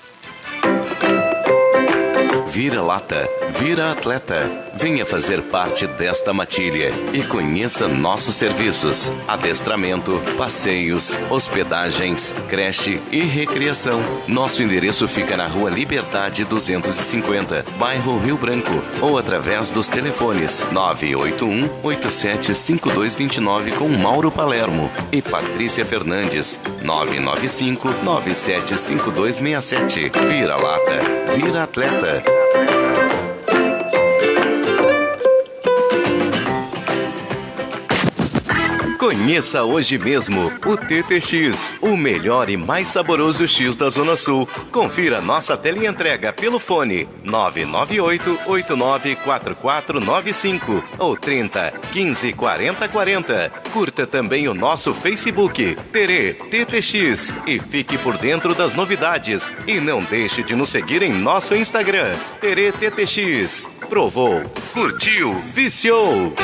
Vira lata, vira atleta. Venha fazer parte desta matilha e conheça nossos serviços: adestramento, passeios, hospedagens, creche e recreação. Nosso endereço fica na Rua Liberdade 250, bairro Rio Branco, ou através dos telefones 981-875229 com Mauro Palermo e Patrícia Fernandes, 995-975267. Vira lata, vira atleta. Conheça hoje mesmo o TTX, o melhor e mais saboroso X da Zona Sul. Confira nossa teleentrega pelo fone 998-894495 ou 30 15 40 40. Curta também o nosso Facebook, Terê TTX, e fique por dentro das novidades. E não deixe de nos seguir em nosso Instagram, Terê TTX. Provou, curtiu, viciou.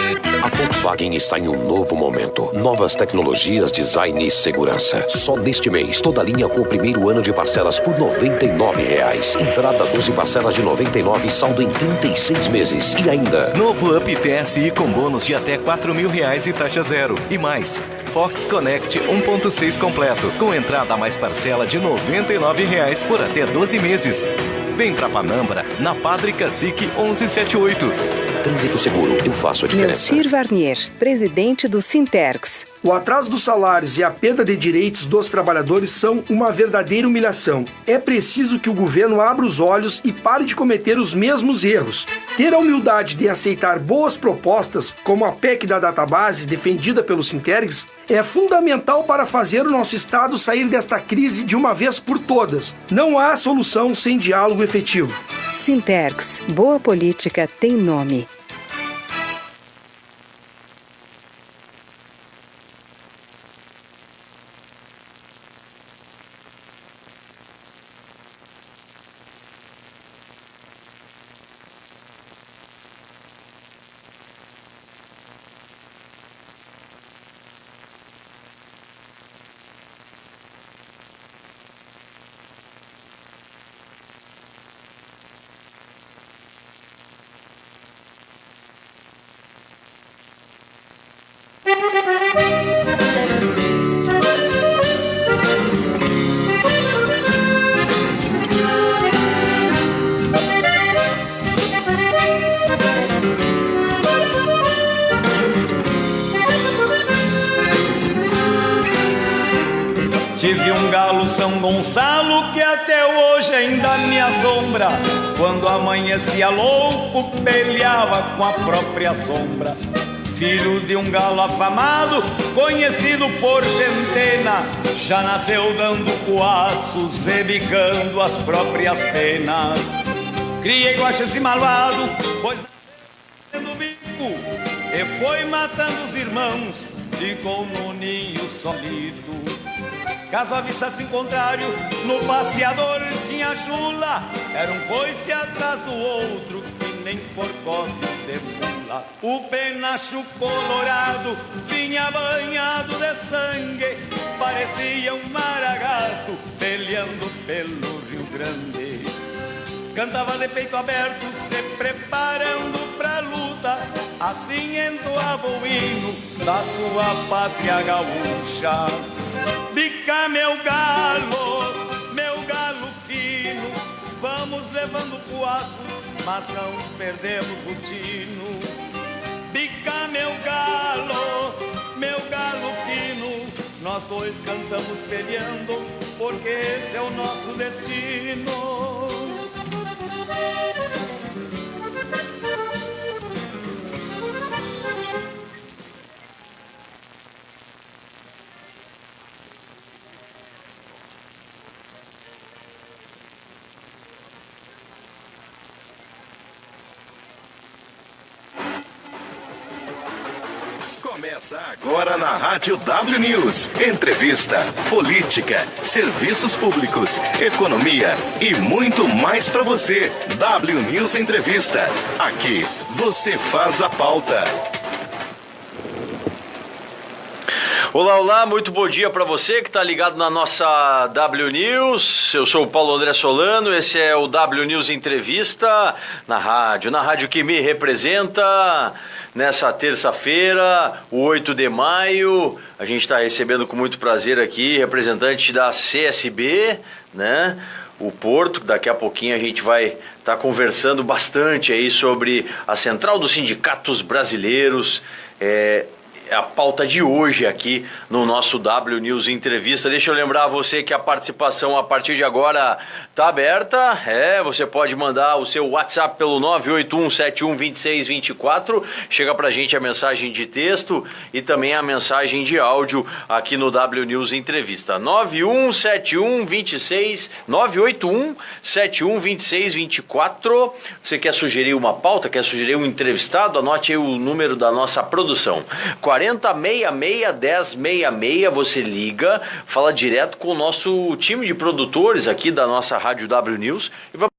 A Volkswagen está em um novo momento. Novas tecnologias, design e segurança. Só neste mês, toda a linha com o primeiro ano de parcelas por R$ 99. Entrada 12 parcelas de R$ 99 e saldo em 36 meses. E ainda... Novo Up TSI com bônus de até R$ 4.000 e taxa zero. E mais, Fox Connect 1.6 completo, com entrada mais parcela de R$ 99 por até 12 meses. Vem pra Panambra, na Padre Cacique 1178. Trânsito seguro, eu faço a diferença. Neucir Varnier, presidente do Sintergs. O atraso dos salários e a perda de direitos dos trabalhadores são uma verdadeira humilhação. É preciso que o governo abra os olhos e pare de cometer os mesmos erros. Ter a humildade de aceitar boas propostas, como a PEC da database defendida pelo Sintergs, é fundamental para fazer o nosso estado sair desta crise de uma vez por todas. Não há solução sem diálogo efetivo. Sintergs, boa política tem nome. Tive um galo São Gonçalo que até hoje ainda me assombra. Quando amanhecia louco, peleava com a própria sombra. Filho de um galo afamado, conhecido por centena, já nasceu dando coaços e bicando as próprias penas. Criei guaxa esse malvado, pois no bico, e foi matando os irmãos, ficou no ninho solido. Caso avistasse em contrário, no passeador tinha chula, era um coice atrás do outro, que nem porcote de mula. O penacho colorado vinha banhado de sangue, parecia um maragato peleando peleando pelo Rio Grande. Cantava de peito aberto, se preparando pra luta, assim entoava o hino da sua pátria gaúcha. Bica meu galo fino, vamos levando poaços, mas não perdemos o tino. Bica meu galo fino, nós dois cantamos peleando, porque esse é o nosso destino. Começa agora na Rádio W News. Entrevista, política, serviços públicos, economia e muito mais para você. W News Entrevista. Aqui você faz a pauta. Olá, olá, muito bom dia para você que está ligado na nossa W News. Eu sou o Paulo André Solano, esse é o W News Entrevista na rádio que me representa. Nessa terça-feira, o 8 de maio, a gente está recebendo com muito prazer aqui representante da CSB, né? O Porto, daqui a pouquinho a gente vai estar conversando bastante aí sobre a Central dos Sindicatos Brasileiros, a pauta de hoje aqui no nosso W News Entrevista. Deixa eu lembrar a você que a participação a partir de agora está aberta. Você pode mandar o seu WhatsApp pelo 981712624. Chega pra gente a mensagem de texto e também a mensagem de áudio aqui no W News Entrevista. 981712624. Você quer sugerir uma pauta, quer sugerir um entrevistado? Anote aí o número da nossa produção. 4066-1066, você liga, fala direto com o nosso time de produtores aqui da nossa Rádio W News e vai